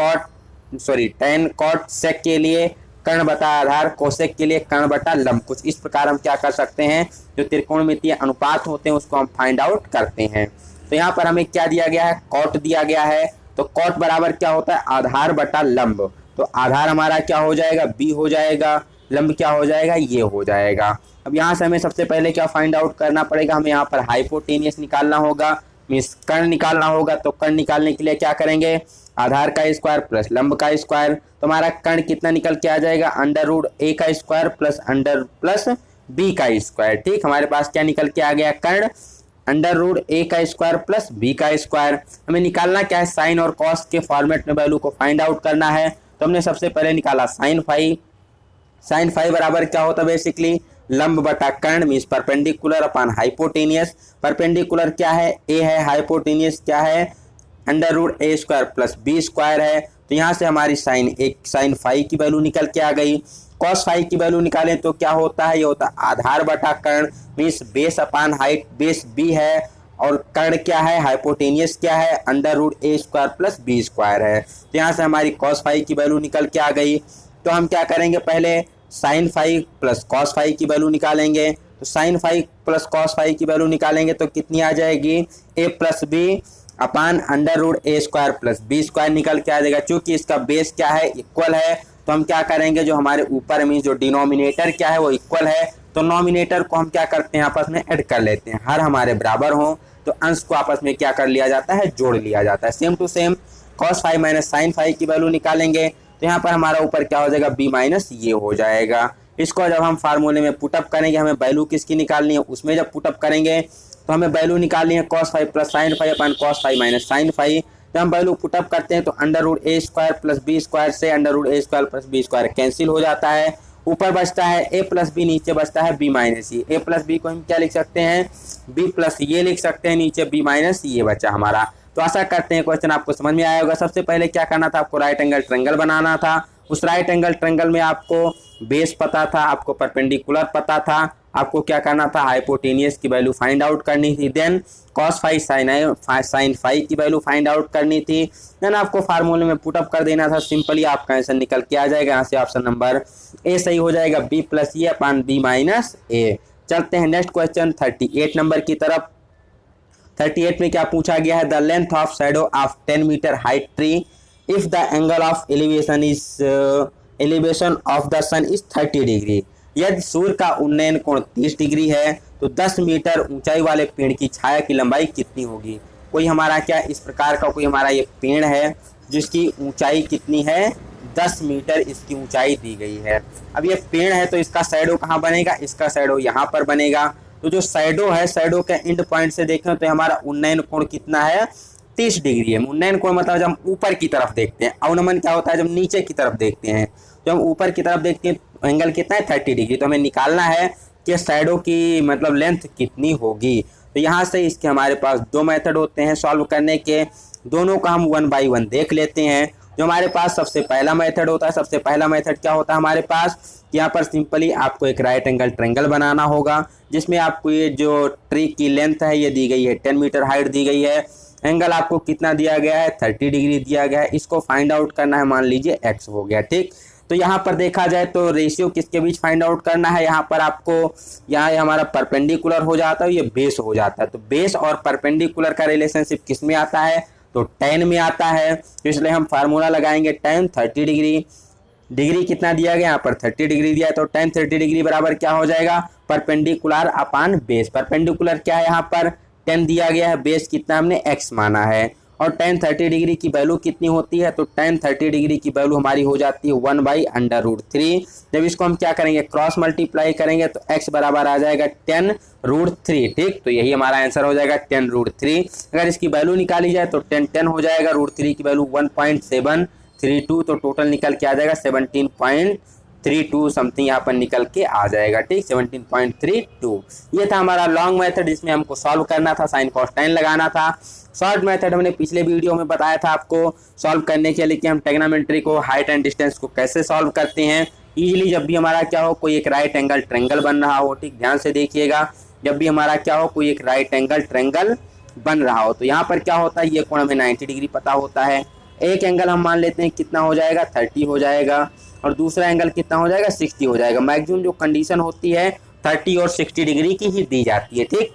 tan कॉट सेक के लिए कर्ण बटा आधार, कोसेक के लिए कर्ण बटा लंब। कुछ इस प्रकार हम क्या कर सकते हैं, जो त्रिकोणमितीय अनुपात होते हैं उसको हम फाइंड आउट करते हैं। तो यहाँ पर हमें क्या दिया गया है, कॉट दिया गया है, तो कॉट बराबर क्या होता है, आधार बटा लंब। तो आधार हमारा क्या हो जाएगा, बी हो जाएगा, लंब क्या हो जाएगा, ये हो जाएगा। अब यहाँ से हमें सबसे पहले क्या फाइंड आउट करना पड़ेगा, हमें यहाँ पर हाइपोटेनियस निकालना होगा, मीन्स कर्ण निकालना होगा। तो कर्ण निकालने के लिए क्या करेंगे, आधार का स्क्वायर प्लस लंब का स्क्वायर। तो हमारा कर्ण कितना निकल के आ जाएगा, √a का स्क्वायर प्लस b का स्क्वायर। ठीक, हमारे पास क्या निकल के आ गया, कर्ण √a का स्क्वायर प्लस b का स्क्वायर। हमें निकालना क्या है, साइन और कॉस के फॉर्मेट में वैल्यू को फाइंड आउट करना है। तो हमने सबसे पहले निकाला साइन फाई बराबर क्या होता है, बेसिकली लंब बटा कर्ण means perpendicular upon hypotenuse. Perpendicular क्या है, a है, हाइपोटेनियस क्या है, √a square plus b square है। तो यहाँ से हमारी साइन फाई की वैल्यू निकल के आ गई। कॉस फाई की वैल्यू निकालें तो क्या होता है, ये होता है आधार बटा कर्ण means base upon height, base b है और कर्ण क्या है, हाइपोटेनियस क्या है, √a square plus b square है। तो यहाँ से हमारी कॉस फाई की वैल्यू निकल के आ गई। तो हम क्या करेंगे, पहले sine phi plus cos phi की वैल्यू निकालेंगे। तो sine phi plus cos phi की वैल्यू निकालेंगे तो कितनी आ जाएगी, a plus b upon √a square plus b square निकल के आ जाएगा। चूंकि इसका बेस क्या है, इक्वल है, तो हम क्या करेंगे, जो हमारे ऊपर मीन्स जो डिनोमिनेटर क्या है वो इक्वल है, तो नॉमिनेटर को हम क्या करते हैं, आपस में ऐड कर लेते हैं। हर हमारे बराबर हो तो अंश को आपस में क्या कर लिया जाता है, जोड़ लिया जाता है। Same to same cos phi minus sine phi की वैल्यू निकालेंगे तो यहाँ पर हमारा ऊपर क्या हो जाएगा, b माइनस ये हो जाएगा। इसको जब हम फार्मूले में पुटअप करेंगे, हमें वैल्यू किसकी निकालनी है, उसमें जब पुटअप करेंगे तो हमें वैल्यू निकालनी है cos phi plus sine phi upon cos phi minus sine phi. जब हम वैल्यू पुटअप करते हैं तो √a square plus b square से √a square plus b square cancel हो जाता है। ऊपर बचता है a प्लस बी, नीचे बचता है b माइनस ये। a प्लस बी को हम क्या लिख सकते हैं, b प्लस ये लिख सकते हैं, नीचे b माइनस ये बचा हमारा। तो आशा करते हैं क्वेश्चन आपको समझ में आया होगा। सबसे पहले क्या करना था, आपको राइट एंगल ट्रायंगल बनाना था। उस राइट एंगल ट्रायंगल में आपको बेस पता था, आपको परपेंडिकुलर पता था, आपको क्या करना था, हाइपोटेनियस की वैल्यू फाइंड आउट करनी थी, then cos phi sine phi की वैल्यू फाइंड आउट करनी थी, देन आपको फार्मूले में पुटअप कर देना था। सिंपली आपका आंसर निकल के आ जाएगा। यहाँ से ऑप्शन नंबर ए सही हो जाएगा, b प्लस ए अपान b माइनस ए। चलते हैं नेक्स्ट क्वेश्चन 38 नंबर की तरफ। 38 में क्या पूछा गया है, the length of shadow of 10 metre height tree if the angle of elevation of the sun is 30 degree. यदि सूर्य का उन्नयन कोण 30 डिग्री है तो 10 मीटर ऊंचाई वाले पेड़ की छाया की लंबाई कितनी होगी। कोई हमारा क्या इस प्रकार का कोई हमारा ये पेड़ है जिसकी ऊंचाई कितनी है, 10 मीटर इसकी ऊंचाई दी गई है। अब ये पेड़ है तो इसका शैडो कहाँ बनेगा, इसका शैडो यहाँ पर बनेगा। तो जो शैडो है, शैडो के एंड पॉइंट से देखें तो हमारा उन्नयन कोण कितना है, 30 डिग्री है। उन्नयन कोण मतलब जब हम ऊपर की तरफ देखते हैं, अवनमन क्या होता है जब नीचे की तरफ देखते हैं। जब हम ऊपर की तरफ देखते हैं एंगल कितना है, 30 डिग्री। तो हमें निकालना है कि शैडो की मतलब लेंथ कितनी होगी। तो यहाँ से इसके हमारे पास दो मेथड होते हैं सॉल्व करने के, दोनों का हम 1 बाय 1 देख लेते हैं। जो हमारे पास सबसे पहला मेथड होता है, सबसे पहला मेथड क्या होता है हमारे पास, यहाँ पर सिंपली आपको एक राइट एंगल ट्रायंगल बनाना होगा जिसमें आपको ये जो ट्री की लेंथ है ये दी गई है, 10 मीटर हाइट दी गई है, एंगल आपको कितना दिया गया है, 30 डिग्री दिया गया है। इसको फाइंड आउट करना है, मान लीजिए x हो गया, ठीक। तो यहाँ पर देखा जाए तो रेशियो किसके बीच फाइंड आउट करना है, यहाँ पर आपको यहाँ हमारा परपेंडिकुलर हो जाता है, ये बेस हो जाता है। तो बेस और परपेंडिकुलर का रिलेशनशिप किस में आता है, तो tan में आता है। तो इसलिए हम फार्मूला लगाएंगे tan 30 डिग्री, डिग्री कितना दिया गया यहाँ पर 30 डिग्री दिया है, तो tan 30 डिग्री बराबर क्या हो जाएगा, परपेंडिकुलर अपान बेस। परपेंडिकुलर क्या है यहाँ पर 10 दिया गया है, बेस कितना हमने x माना है, और tan 30 डिग्री की वैल्यू कितनी होती है, तो tan 30 डिग्री की वैल्यू हमारी हो जाती है 1/√3। जब इसको हम क्या करेंगे, क्रॉस मल्टीप्लाई करेंगे तो x बराबर आ जाएगा 10√3, ठीक। तो यही हमारा आंसर हो जाएगा 10√3। अगर इसकी वैल्यू निकाली जाए तो 10 हो जाएगा, √3 की वैल्यू 1.732, तो टोटल निकल के आ जाएगा 17.32 समथिंग यहाँ पर निकल के आ जाएगा, ठीक, 17.32। ये था हमारा लॉन्ग मेथड जिसमें हमको सॉल्व करना था, साइन कॉस tan लगाना था। शॉर्ट मेथड हमने पिछले वीडियो में बताया था आपको सॉल्व करने के लिए कि हम ट्रिग्नोमेट्री को, हाइट एंड डिस्टेंस को कैसे सॉल्व करते हैं इजीली। जब भी हमारा क्या हो, कोई एक राइट एंगल ट्रायंगल बन रहा हो, ठीक, ध्यान से देखिएगा, जब भी हमारा क्या हो, कोई एक राइट एंगल ट्रायंगल बन रहा हो। तो यहाँ पर क्या होता है, ये कोण हमें 90 डिग्री पता होता है। एक एंगल हम मान लेते हैं कितना हो जाएगा, 30 हो जाएगा, और दूसरा एंगल कितना हो जाएगा, 60 हो जाएगा। मैक्सिमम जो कंडीशन होती है 30 और 60 डिग्री की ही दी जाती है, ठीक।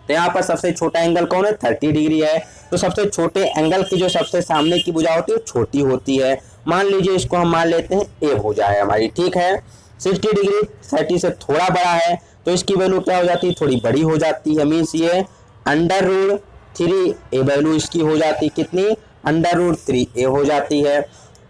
तो यहाँ पर सबसे छोटा एंगल कौन है, 30 डिग्री है। तो सबसे छोटे एंगल की जो सबसे सामने की भुजा होती है वो छोटी होती है। मान लीजिए इसको हम मान लेते हैं ए भुजा है हमारी, ठीक है। 60 डिग्री 30 से थोड़ा बड़ा है तो इसकी वैल्यू क्या हो जाती है, थोड़ी बड़ी हो जाती है। मीन्स ये √3 ए वैल्यू इसकी हो जाती है, कितनी, √3 ए हो जाती है।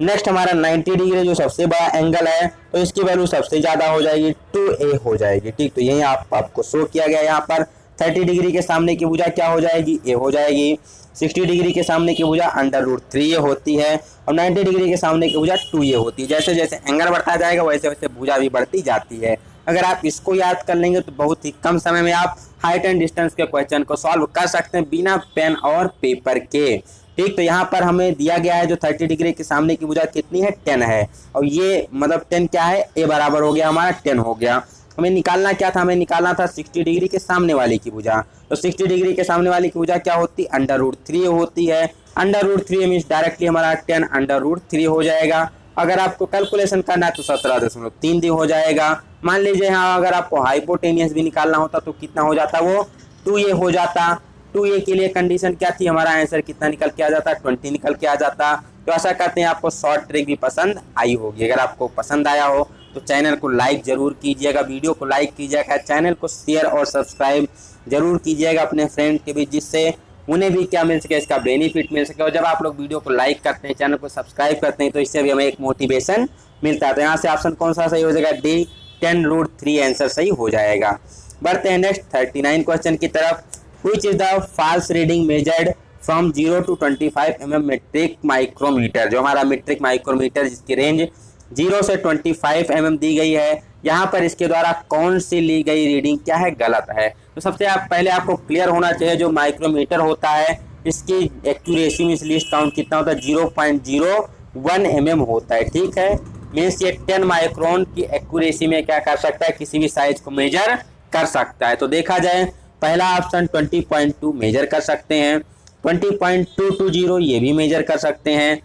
नेक्स्ट हमारा 90 डिग्री जो सबसे बड़ा एंगल है तो इसकी वैल्यू सबसे ज्यादा हो जाएगी, 2a हो जाएगी, ठीक। तो यही आपको शो किया गया। यहाँ पर 30 डिग्री के सामने की भुजा क्या हो जाएगी, ए हो जाएगी। 60 डिग्री के सामने की भुजा √3a होती है, और 90 डिग्री के सामने की भुजा 2a होती है। जैसे जैसे एंगल बढ़ता जाएगा वैसे वैसे भुजा भी बढ़ती जाती है। अगर आप इसको याद कर लेंगे तो बहुत ही कम समय में आप हाइट एंड डिस्टेंस के क्वेश्चन को सॉल्व कर सकते हैं बिना पेन और पेपर के, ठीक। तो यहाँ पर हमें दिया गया है जो 30 डिग्री के सामने की भुजा कितनी है, 10 है, और ये मतलब 10 क्या है, ए बराबर हो गया हमारा 10 हो गया। हमें निकालना क्या था, हमें निकालना था 60 डिग्री के सामने वाली की भुजा। तो 60 डिग्री के सामने वाली की भुजा क्या होती है, √3 होती है। √3 मीन्स डायरेक्टली हमारा 10 √3 हो जाएगा। अगर आपको कैलकुलेशन करना है तो 17.3 हो जाएगा। मान लीजिए हाँ, अगर आपको हाइपोटेनियस भी निकालना होता तो कितना हो जाता, वो 2a हो जाता। 2a के लिए कंडीशन क्या थी, हमारा आंसर कितना निकल के आ जाता, 20 निकल के आ जाता। तो आशा करते हैं आपको शॉर्ट ट्रिक भी पसंद आई होगी। अगर आपको पसंद आया हो तो चैनल को लाइक जरूर कीजिएगा, वीडियो को लाइक कीजिएगा, चैनल को शेयर और सब्सक्राइब जरूर कीजिएगा अपने फ्रेंड के बीच, जिससे उन्हें भी क्या मिल सके, इसका बेनिफिट मिल सके। और जब आप लोग वीडियो को लाइक करते हैं, चैनल को सब्सक्राइब करते हैं, तो इससे भी हमें एक मोटिवेशन मिलता है। तो यहाँ से ऑप्शन कौन सा सही हो जाएगा, डी 10√3 आंसर सही हो जाएगा। बढ़ते हैं नेक्स्ट 39 क्वेश्चन की तरफ। Which is the false reading measured from 0 to 25 mm metric micrometer. जो हमारा मेट्रिक माइक्रोमीटर जिसकी रेंज 0 से 25 mm दी गई है, यहाँ पर इसके द्वारा कौन सी ली गई रीडिंग क्या है, गलत है। तो सबसे पहले आपको क्लियर होना चाहिए जो माइक्रोमीटर होता है इसकी एक्यूरेसी में लीस्ट काउंट कितना होता है, 0.01 mm होता है, ठीक है। मीन्स ये 10 माइक्रोन की एक्यूरेसी में क्या कर सकता है, किसी भी साइज को मेजर कर सकता है। तो देखा जाए पहला ऑप्शन 20.2 मेजर कर सकते हैं, 20.220 ये भी मेजर कर सकते हैं,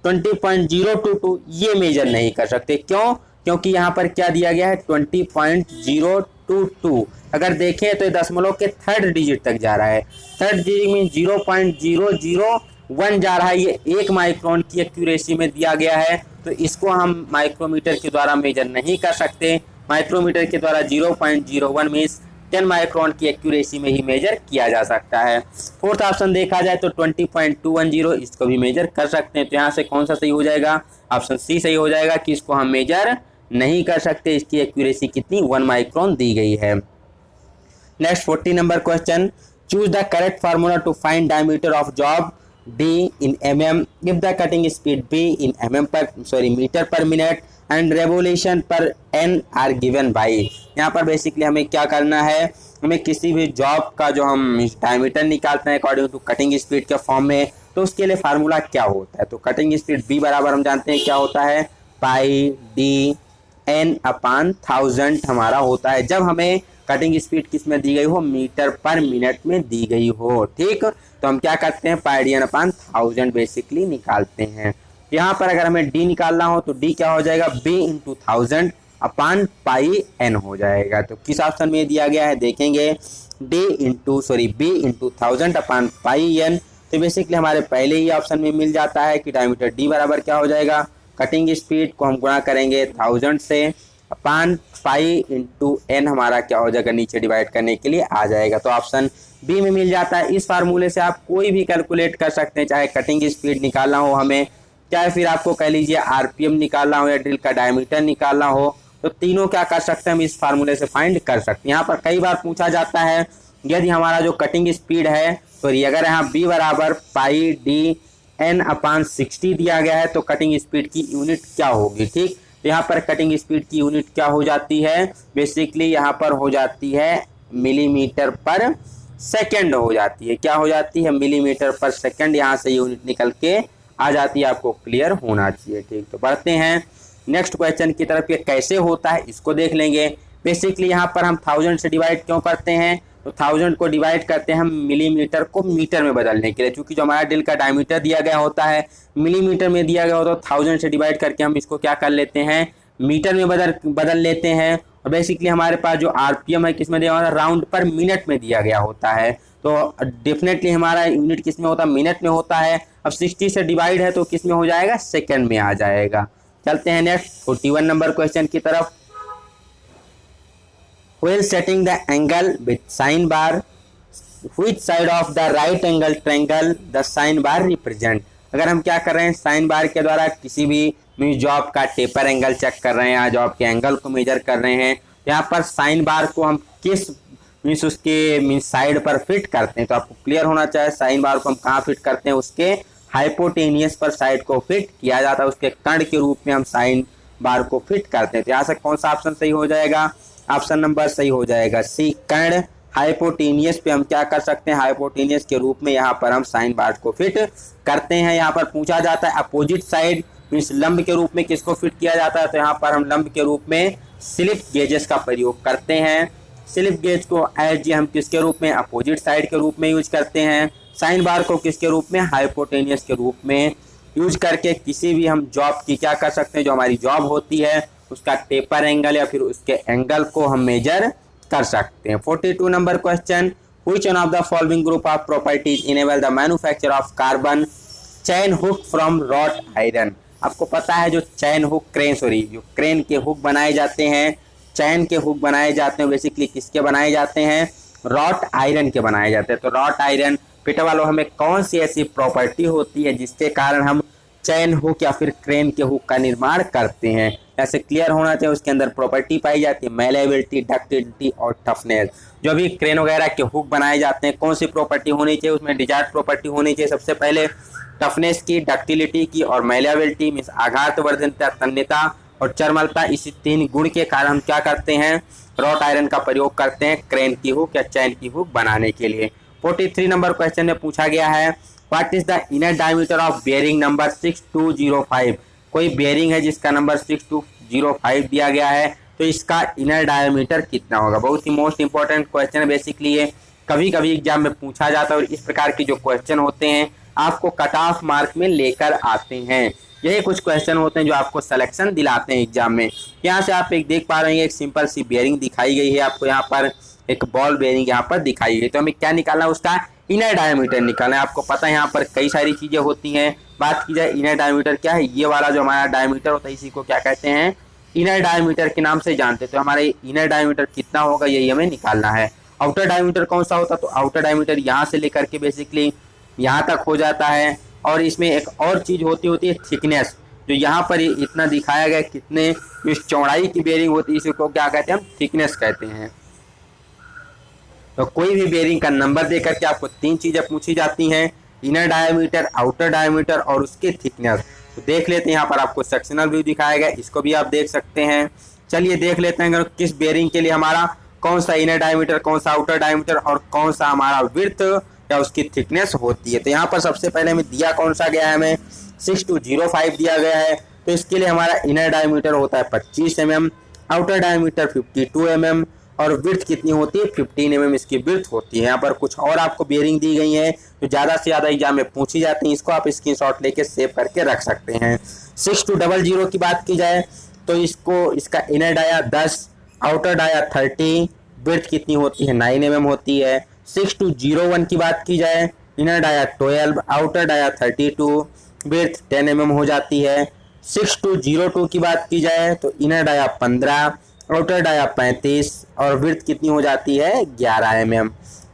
20.022 ये मेजर नहीं कर सकते। क्यों, क्योंकि यहाँ पर क्या दिया गया है 20.022। अगर देखें तो ये दशमलव के थर्ड डिजिट तक जा रहा है, थर्ड डिजिट में 0.001 जा रहा है। ये 1 माइक्रोन की एक्यूरेसी में दिया गया है, तो इसको हम माइक्रोमीटर के द्वारा मेजर नहीं कर सकते। माइक्रोमीटर के द्वारा 0.01 मीन्स 10 माइक्रोन की एक्यूरेसी में ही मेजर किया जा सकता है। फोर्थ ऑप्शन देखा जाए तो 20.210 इसको भी मेजर कर सकते हैं। तो यहाँ से कौन सा सही हो जाएगा, ऑप्शन सी सही हो जाएगा कि इसको हम मेजर नहीं कर सकते, इसकी एक्यूरेसी कितनी 1 माइक्रोन दी गई है। Next 40 number question, choose the correct formula to find diameter of job D in mm if the cutting speed B in metre per minute and revolution per n are given by. यहाँ पर basically हमें क्या करना है, हमें किसी भी job का जो हम डायमीटर निकालते हैं अकॉर्डिंग टू कटिंग स्पीड के फॉर्म में, तो उसके लिए फार्मूला क्या होता है। तो कटिंग स्पीड B बराबर हम जानते हैं क्या होता है, π/d/1000 हमारा होता है जब हमें कटिंग स्पीड किस में दी गई हो, मीटर पर मिनट में दी गई हो, ठीक। तो हम क्या करते हैं, π/1000 बेसिकली निकालते हैं। यहाँ पर अगर हमें d निकालना हो तो d क्या हो जाएगा, b/1000/πn हो जाएगा। तो किस ऑप्शन में दिया गया है देखेंगे, b/1000/πn। तो बेसिकली हमारे पहले ही ऑप्शन में मिल जाता है कि डायमीटर d बराबर क्या हो जाएगा, कटिंग स्पीड को हम गुणा करेंगे 1000 से अपान π/n हमारा क्या हो जाएगा, नीचे डिवाइड करने के लिए आ जाएगा। तो ऑप्शन बी में मिल जाता है। इस फार्मूले से आप कोई भी कैलकुलेट कर सकते हैं, चाहे कटिंग स्पीड निकालना हो हमें, चाहे फिर आपको कह लीजिए आरपीएम निकालना हो या ड्रिल का डायमीटर निकालना हो, तो तीनों क्या कर सकते हैं, हम इस फार्मूले से फाइंड कर सकते हैं। यहाँ पर कई बार पूछा जाता है यदि हमारा जो कटिंग स्पीड है, तो अगर यहाँ b बराबर π/d/n/60 दिया गया है तो कटिंग स्पीड की यूनिट क्या होगी, ठीक। तो यहाँ पर कटिंग स्पीड की यूनिट क्या हो जाती है, बेसिकली यहाँ पर हो जाती है मिलीमीटर पर सेकंड हो जाती है। क्या हो जाती है, मिलीमीटर पर सेकंड। यहाँ से यूनिट निकल के आ जाती है, आपको क्लियर होना चाहिए, ठीक। तो बढ़ते हैं नेक्स्ट क्वेश्चन की तरफ। ये कैसे होता है इसको देख लेंगे। बेसिकली यहाँ पर हम 1000 से डिवाइड क्यों करते हैं, तो 1000 को डिवाइड करते हैं हम मिलीमीटर को मीटर में बदलने के लिए, क्योंकि जो हमारा ड्रिल का डायमीटर दिया गया होता है मिलीमीटर में दिया गया होता है, तो 1000 से डिवाइड करके हम इसको क्या कर लेते हैं, मीटर में बदल लेते हैं। और बेसिकली हमारे पास जो आरपीएम है किस में दिया होता है, राउंड पर मिनट में दिया गया होता है, तो डेफिनेटली हमारा यूनिट किस में होता है, मिनट में होता है। अब 60 से डिवाइड है तो किस में हो जाएगा, सेकंड में आ जाएगा। चलते हैं नेक्स्ट 41 नंबर क्वेश्चन की तरफ। While setting the angle with sine bar, which side of the right angle triangle the sine bar represent? अगर हम क्या कर रहे हैं, साइन बार के द्वारा किसी भी मीन्स जॉब का टेपर एंगल चेक कर रहे हैं या जॉब के एंगल को मेजर कर रहे हैं, तो यहाँ पर साइन बार को हम किस मीन्स उसके मीन्स साइड पर फिट करते हैं। तो आपको क्लियर होना चाहिए साइन बार को हम कहाँ फिट करते हैं, उसके हाइपोटेनियस पर साइड को फिट किया जाता है, उसके कर्ण के रूप में हम साइन बार को फिट करते हैं। तो यहाँ से कौन सा ऑप्शन सही हो जाएगा, ऑप्शन नंबर सही हो जाएगा सी, कर्ण। हाइपोटेनियस पे हम क्या कर सकते हैं, हाइपोटेनियस के रूप में यहाँ पर हम साइन बार को फिट करते हैं। यहाँ पर पूछा जाता है अपोजिट साइड मीन्स लंब के रूप में किसको फिट किया जाता है, तो यहाँ पर हम लंब के रूप में स्लिप गेजेस का प्रयोग करते हैं। स्लिप गेज को एज हम किसके रूप में, अपोजिट साइड के रूप में यूज करते हैं। साइन बार को किसके रूप में, हाइपोटेनियस के रूप में यूज करके किसी भी हम जॉब की क्या कर सकते हैं, जो हमारी जॉब होती है उसका टेपर एंगल या फिर उसके एंगल को हम मेजर कर सकते हैं। 42 number question, which one of the following group of properties enable the manufacture of carbon chain hook from wrought iron? आपको पता है जो चैन हुक जो क्रेन के हुक बनाए जाते हैं, चैन के हुक बनाए जाते हैं, बेसिकली किसके बनाए जाते हैं, रॉट आयरन के बनाए जाते हैं। तो रॉट आयरन बेटा वालों हमें कौन सी ऐसी प्रॉपर्टी होती है जिसके कारण हम चैन हुक या फिर क्रेन के हुक का निर्माण करते हैं, ऐसे क्लियर होना चाहिए। उसके अंदर प्रॉपर्टी पाई जाती है मैलेबिलिटी, डक्टिलिटी और टफनेस। जो भी क्रेन वगैरह के हुक बनाए जाते हैं कौन सी प्रॉपर्टी होनी चाहिए, उसमें डिजायर्ड प्रॉपर्टी होनी चाहिए। सबसे पहले टफनेस की, डक्टिलिटी की और मैलेबिलिटी मीन्स आघातवर्धनता, तन्यता और चरमलता। इसी 3 गुण के कारण हम क्या करते हैं, रॉट आयरन का प्रयोग करते हैं क्रेन की हुक या चैन की हुक बनाने के लिए। 43 नंबर क्वेश्चन में पूछा गया है what is the inner diameter of bearing number 6205? कोई बेयरिंग है जिसका नंबर 6205 दिया गया है, तो इसका इनर डायमीटर कितना होगा। बहुत ही मोस्ट इंपॉर्टेंट क्वेश्चन है, बेसिकली ये कभी कभी एग्जाम में पूछा जाता है और इस प्रकार के जो क्वेश्चन होते हैं आपको कट ऑफ मार्क में लेकर आते हैं। यही कुछ क्वेश्चन होते हैं जो आपको सिलेक्शन दिलाते हैं एग्जाम में। यहाँ से आप एक देख पा रहे हैं, एक सिंपल सी बेयरिंग दिखाई गई है आपको, यहाँ पर एक बॉल बेयरिंग यहाँ पर दिखाई गई। तो हमें क्या निकालना है, उसका इनर डायमीटर निकालना है। आपको पता है यहाँ पर कई सारी चीजें होती हैं। बात की जाए इनर डायमीटर क्या है, ये वाला जो हमारा डायमीटर होता है इसी को क्या कहते हैं, इनर डायमीटर के नाम से जानते हैं। तो हमारा इनर डायमीटर कितना होगा यही हमें निकालना है। आउटर डायमीटर कौन सा होता है, तो आउटर डायमीटर यहाँ से लेकर के बेसिकली यहाँ तक हो जाता है। और इसमें एक और चीज होती है थिकनेस, जो यहाँ पर इतना दिखाया गया कितने इस चौड़ाई की बेयरिंग होती है, इसको क्या कहते हैं, हम थिकनेस कहते हैं। तो कोई भी बेयरिंग का नंबर देकर के आपको 3 चीजें पूछी जाती हैं, इनर डायमीटर, आउटर डायमीटर और उसकी थिकनेस। तो देख लेते हैं, यहाँ पर आपको सेक्शनल व्यू दिखाया गया, इसको भी आप देख सकते हैं। चलिए देख लेते हैं किस बेयरिंग के लिए हमारा कौन सा इनर डायमीटर, कौन सा आउटर डायमीटर और कौन सा हमारा विड्थ या उसकी थिकनेस होती है। तो यहाँ पर सबसे पहले हमें दिया कौन सा गया है, हमें 6205 दिया गया है। तो इसके लिए हमारा इनर डायमीटर होता है 25 mm, आउटर डायमीटर 52 mm और विड्थ कितनी होती है, 15 mm इसकी विड्थ होती है। यहाँ पर कुछ और आपको बेयरिंग दी गई है जो ज़्यादा से ज़्यादा एग्जाम में पूछी जाती है, इसको आप स्क्रीनशॉट लेके सेव करके रख सकते हैं। 6200 की बात की जाए तो इसका inner dia 10, outer dia 30, width कितनी होती है 9 mm होती है। 6201 की बात की जाए, inner dia 12, outer dia 32, width 10 mm हो जाती है। 6202 की बात की जाए तो इनर डाया 15, आउटर डाया 35 और विड्थ कितनी हो जाती है 11 mm।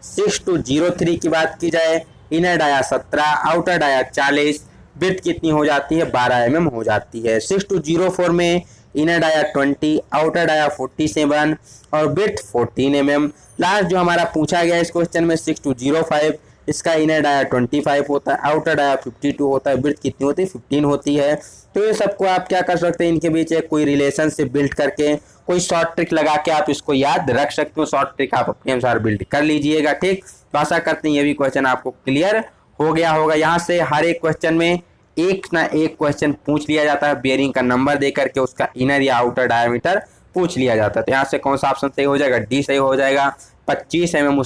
6203 की बात की जाए, inner dia 17, outer dia 40, width कितनी हो जाती है 12 mm हो जाती है। 6204 में इनर डाया 20, आउटर डाया 47 और विड्थ 14 mm। लास्ट जो हमारा पूछा गया इस क्वेश्चन में 6205, इसका इनर डाया 25 होता है, आउटर डाया 52 होता है, विड्थ कितनी होती है 15 होती है। तो ये सबको आप क्या कर सकते हैं, इनके बीच एक कोई रिलेशनशिप बिल्ड करके कोई शॉर्ट ट्रिक लगा के आप इसको याद रख सकते हो। शॉर्ट ट्रिक आप अपने अनुसार बिल्ड कर लीजिएगा, ठीक। तो आशा करते हैं ये भी क्वेश्चन आपको क्लियर हो गया होगा। यहाँ से हर एक क्वेश्चन में एक ना एक क्वेश्चन पूछ लिया जाता है, बेयरिंग का नंबर दे करके उसका इनर या आउटर डायमीटर पूछ लिया जाता है। तो यहाँ से कौन सा ऑप्शन सही हो जाएगा, डी सही हो जाएगा। 25 mm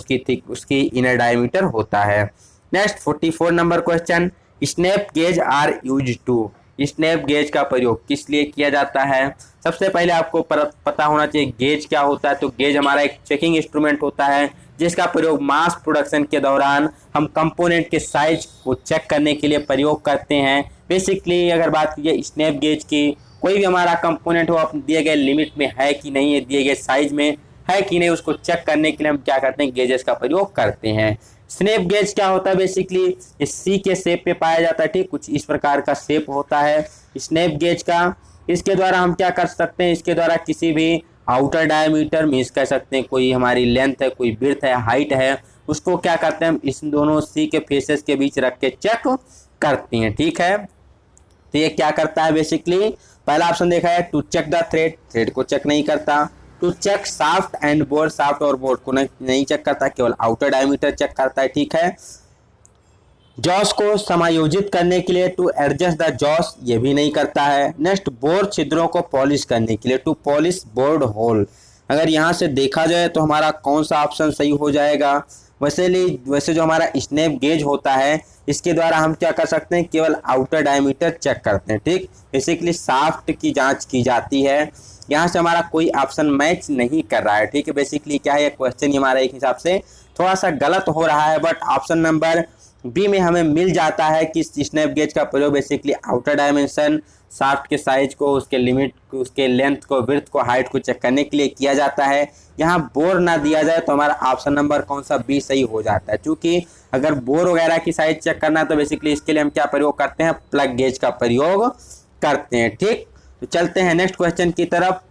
उसकी इनर डायमीटर होता है। Next 44 number question, snap gauge are use to. Snap gauge का प्रयोग किस लिए किया जाता है? सबसे पहले आपको पता होना चाहिए गेज क्या होता है। तो गेज हमारा एक चेकिंग इंस्ट्रूमेंट होता है जिसका प्रयोग मास प्रोडक्शन के दौरान हम कंपोनेंट के साइज को चेक करने के लिए प्रयोग करते हैं। बेसिकली अगर बात कीजिए स्नैप गेज की, कोई भी हमारा कंपोनेंट हो दिए गए लिमिट में है कि नहीं है, दिए गए साइज में है कि नहीं, उसको चेक करने के लिए हम क्या करते हैं, गेजेस का प्रयोग करते हैं। स्नैप गेज क्या होता है? बेसिकली इस सी के शेप पे पाया जाता है, ठीक कुछ इस प्रकार का शेप होता है स्नैप गेज का। इसके द्वारा हम क्या कर सकते हैं, इसके द्वारा किसी भी आउटर डायमीटर मीन्स कह सकते हैं कोई हमारी लेंथ है, कोई विड्थ है, हाइट है, उसको क्या करते हैं हम इस दोनों सी के फेसेस के बीच रख के चेक करते हैं, ठीक है। तो ये क्या करता है बेसिकली, पहला ऑप्शन देखा है टू चेक द थ्रेड को चेक नहीं करता। To check shaft and bore, shaft और बोर्ड को नहीं चेक करता, केवल आउटर डायमीटर चेक करता है, ठीक है। जॉस को समायोजित करने के लिए टू एडजस्ट द जॉस, ये भी नहीं करता है। नेक्स्ट बोर छिद्रों को पॉलिश करने के लिए टू पॉलिश बोर्ड होल। अगर यहाँ से देखा जाए तो हमारा कौन सा ऑप्शन सही हो जाएगा? वैसे जो हमारा स्नैप गेज होता है इसके द्वारा हम क्या कर सकते हैं, केवल आउटर डायमीटर चेक करते हैं, ठीक। बेसिकली शाफ्ट की जांच की जाती है। यहाँ से हमारा कोई ऑप्शन मैच नहीं कर रहा है, ठीक है। बेसिकली क्या है, ये क्वेश्चन हमारे एक हिसाब से थोड़ा सा गलत हो रहा है, बट ऑप्शन नंबर बी में हमें मिल जाता है कि स्नैप गेज का प्रयोग बेसिकली आउटर डायमेंशन, शाफ्ट के साइज को, उसके लिमिट, उसके लेंथ को, विड्थ को, हाइट को चेक करने के लिए किया जाता है। यहाँ बोर ना दिया जाए तो हमारा ऑप्शन नंबर कौन सा बी सही हो जाता है, क्योंकि अगर बोर वगैरह की साइज चेक करना है तो बेसिकली इसके लिए हम क्या प्रयोग करते हैं, प्लग गेज का प्रयोग करते हैं, ठीक। तो चलते हैं नेक्स्ट क्वेश्चन की तरफ,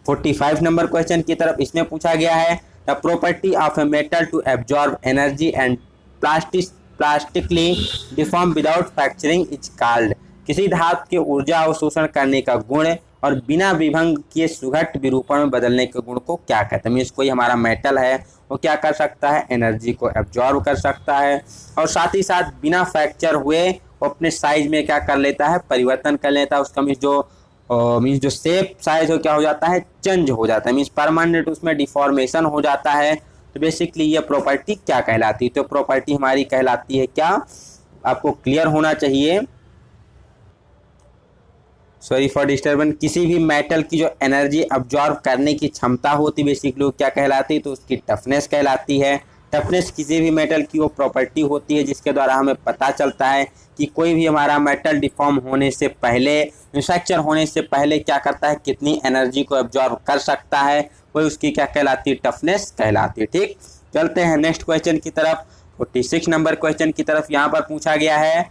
45 नंबर क्वेश्चन की तरफ। इसमें पूछा गया है the property of a metal to absorb energy and plastically deform without fracturing is called. किसी धातु के ऊर्जा अवशोषण करने का गुण और बिना विभंग किए सुघट विरूपण में बदलने के गुण को क्या कहते हैं? मीन्स कोई हमारा मेटल है वो क्या कर सकता है, एनर्जी को एब्जॉर्ब कर सकता है और साथ ही साथ बिना फ्रैक्चर हुए वो अपने साइज में क्या कर लेता है, परिवर्तन कर लेता है। उसका मीन्स जो शेप साइज हो क्या हो जाता है, चेंज हो जाता है, मीन्स परमानेंट उसमें डिफॉर्मेशन हो जाता है। तो बेसिकली ये प्रॉपर्टी क्या कहलाती है? तो प्रॉपर्टी हमारी कहलाती है क्या, आपको क्लियर होना चाहिए, सॉरी फॉर डिस्टर्बेंस, किसी भी मेटल की जो एनर्जी अब्जॉर्ब करने की क्षमता होती है बेसिकली क्या कहलाती है, तो उसकी टफनेस कहलाती है। टफनेस किसी भी मेटल की वो प्रॉपर्टी होती है जिसके द्वारा हमें पता चलता है कि कोई भी हमारा मेटल डिफॉर्म होने से पहले, फ्रैक्चर होने से पहले क्या करता है, कितनी एनर्जी को एब्जॉर्ब कर सकता है, वही उसकी क्या कहलाती है, टफनेस कहलाती है, ठीक। चलते हैं नेक्स्ट क्वेश्चन की तरफ, 46 नंबर क्वेश्चन की तरफ। यहाँ पर पूछा गया है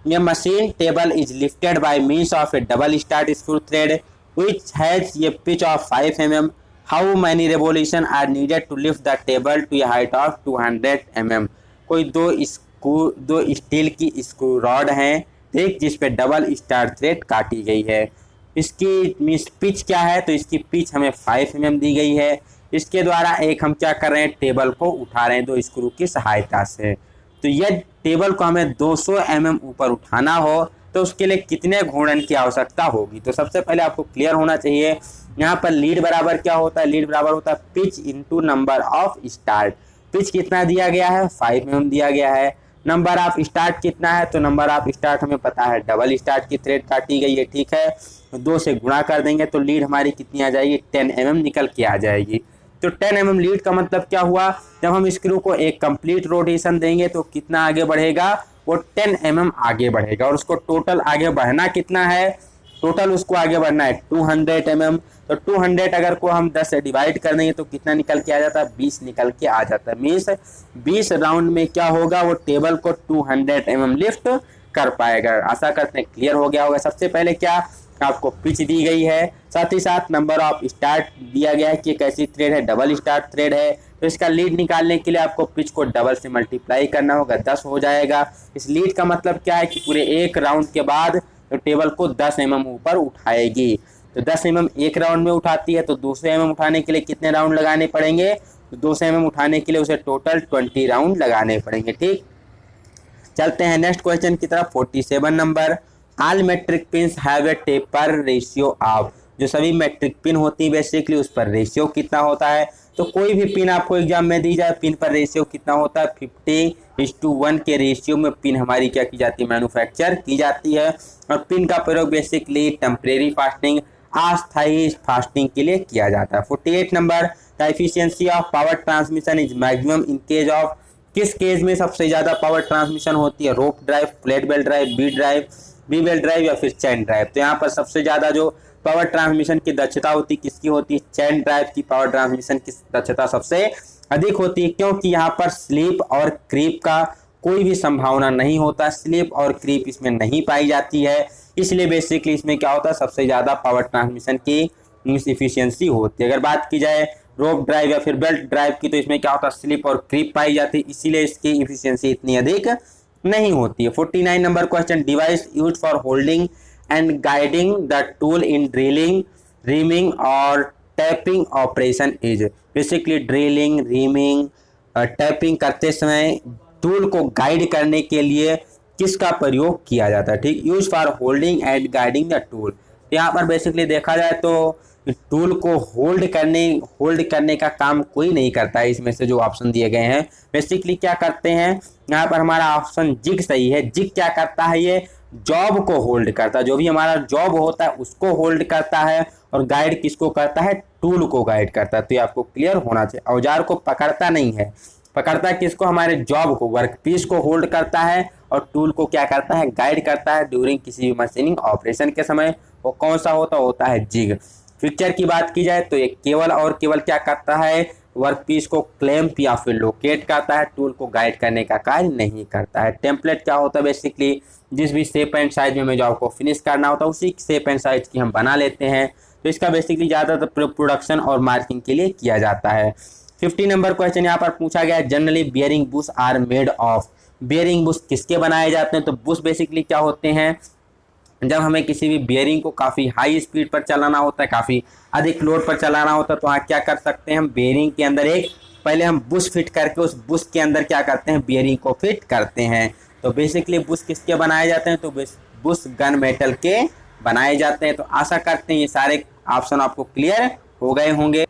ये machine table is lifted by means of a double start screw thread which has a pitch of 5 mm। How many revolution are needed to lift the table to a height of 200 mm। कोई दो steel की screw rod हैं, ठीक, जिस पे double star thread काटी गई है। इसकी मीन्स पिच क्या है, तो इसकी पिच हमें 5 mm दी गई है। इसके द्वारा एक हम क्या कर रहे हैं, टेबल को उठा रहे हैं दो स्क्रू की सहायता से। तो यह टेबल को हमें 200 mm ऊपर उठाना हो तो उसके लिए कितने घूर्णन की आवश्यकता होगी? तो सबसे पहले आपको क्लियर होना चाहिए, यहाँ पर लीड बराबर क्या होता है, लीड बराबर होता है pitch into number of start. Pitch कितना दिया गया है, 5 mm दिया गया है। नंबर ऑफ स्टार्ट कितना है, तो नंबर ऑफ स्टार्ट हमें पता है, डबल स्टार्ट की थ्रेड काटी गई है, ठीक है। 2 से गुणा कर देंगे तो लीड हमारी कितनी आ जाएगी, 10 mm निकल के आ जाएगी। तो 10 mm लीड का मतलब क्या हुआ, जब हम स्क्रू को एक कंप्लीट रोटेशन देंगे तो कितना आगे बढ़ेगा, वो 10 mm आगे बढ़ेगा। और उसको टोटल आगे बढ़ना कितना है, टोटल उसको आगे बढ़ना है 200 mm। तो 200 अगर को हम 10 से डिवाइड कर देंगे तो कितना निकल के आ जाता है, 20 निकल के आ जाता है। मीन्स 20 राउंड में क्या होगा, वो टेबल को 200 mm लिफ्ट कर पाएगा। आशा करते हैं क्लियर हो गया होगा। सबसे पहले क्या आपको पिच दी गई है, साथ ही साथ नंबर ऑफ स्टार्ट दिया गया है कि कैसी थ्रेड है, डबल स्टार्ट थ्रेड है। तो इसका लीड निकालने के लिए आपको पिच को डबल से मल्टीप्लाई करना होगा, 10 हो जाएगा। इस लीड का मतलब क्या है कि पूरे एक राउंड के बाद तो टेबल को 10 mm ऊपर उठाएगी। तो 10 mm एक राउंड में उठाती है, तो 200 mm उठाने के लिए कितने राउंड लगाने पड़ेंगे, तो 200 mm उठाने के लिए उसे टोटल 20 राउंड लगाने पड़ेंगे, ठीक। चलते हैं नेक्स्ट क्वेश्चन की तरफ, 47 number. All metric pins have a taper ratio of. जो सभी मेट्रिक पिन होती है बेसिकली उस पर रेशियो कितना होता है, तो कोई भी पिन आपको एग्जाम में दी जाए, पिन पर रेशियो कितना होता है, 50:1 के रेशियो में पिन हमारी क्या की जाती है, मैन्युफैक्चर की जाती है। और पिन का प्रयोग बेसिकली टेम्परेरी फास्टिंग, अस्थायी फास्टिंग के लिए किया जाता है। 48 number, the efficiency of power transmission is maximum in case of, किस केस में सबसे ज्यादा पावर ट्रांसमिशन होती है, rope drive, flat belt drive, V belt drive या फिर चैन ड्राइव। तो यहाँ पर सबसे ज्यादा जो पावर ट्रांसमिशन की दक्षता होती है किसकी होती है, चैन ड्राइव की पावर ट्रांसमिशन की दक्षता सबसे अधिक होती है, क्योंकि यहाँ पर स्लीप और क्रीप का कोई भी संभावना नहीं होता, स्लीप और क्रीप इसमें नहीं पाई जाती है, इसलिए बेसिकली इसमें क्या होता है, सबसे ज्यादा पावर ट्रांसमिशन की इफिशियंसी होती है। अगर बात की जाए रोप ड्राइव या फिर बेल्ट ड्राइव की, तो इसमें क्या होता है, स्लिप और क्रीप पाई जाती है, इसीलिए इसकी इफिशियंसी इतनी अधिक नहीं होती है। 49 number question, device used for holding and guiding the tool in drilling, reaming और tapping operation is, basically drilling, reaming, tapping करते समय टूल को गाइड करने के लिए किसका प्रयोग किया जाता है, ठीक, use for holding and guiding the tool. यहाँ पर बेसिकली देखा जाए तो टूल को होल्ड करने का काम कोई नहीं करता है, इसमें से जो ऑप्शन दिए गए हैं बेसिकली क्या करते हैं, यहाँ पर हमारा ऑप्शन जिग सही है। जिग क्या करता है, ये जॉब को होल्ड करता है, जो भी हमारा जॉब होता है उसको होल्ड करता है, और गाइड किसको करता है, टूल को गाइड करता है। तो ये आपको क्लियर होना चाहिए। औजार को पकड़ता नहीं है, पकड़ता है किसको, हमारे जॉब को, वर्क पीस को होल्ड करता है, और टूल को क्या करता है, गाइड करता है ड्यूरिंग किसी भी मशीनिंग ऑपरेशन के समय। वो कौन सा होता है जिग। पिक्चर की बात की जाए तो ये केवल और केवल क्या करता है, वर्कपीस को क्लैंप या फिर लोकेट करता है, टूल को गाइड करने का कार्य नहीं करता है। टेम्पलेट क्या होता है, बेसिकली जिस भी शेप एंड साइज में हमें जॉब को फिनिश करना होता है उसी शेप एंड साइज की हम बना लेते हैं। तो इसका बेसिकली ज़्यादातर प्रोडक्शन और मार्किंग के लिए किया जाता है। 50 नंबर क्वेश्चन यहाँ पर पूछा गया है, generally bearing bush are made of, bearing bush किसके बनाए जाते हैं। तो बुश बेसिकली क्या होते हैं, जब हमें किसी भी बियरिंग को काफ़ी हाई स्पीड पर चलाना होता है, काफ़ी अधिक लोड पर चलाना होता है, तो वहाँ क्या कर सकते हैं हम, बियरिंग के अंदर एक पहले हम बुश फिट करके उस बुश के अंदर क्या करते हैं, बियरिंग को फिट करते हैं। तो बेसिकली बुश किसके बनाए जाते हैं, तो बुश गन मेटल के बनाए जाते हैं। तो आशा करते हैं ये सारे ऑप्शन आपको क्लियर हो गए होंगे।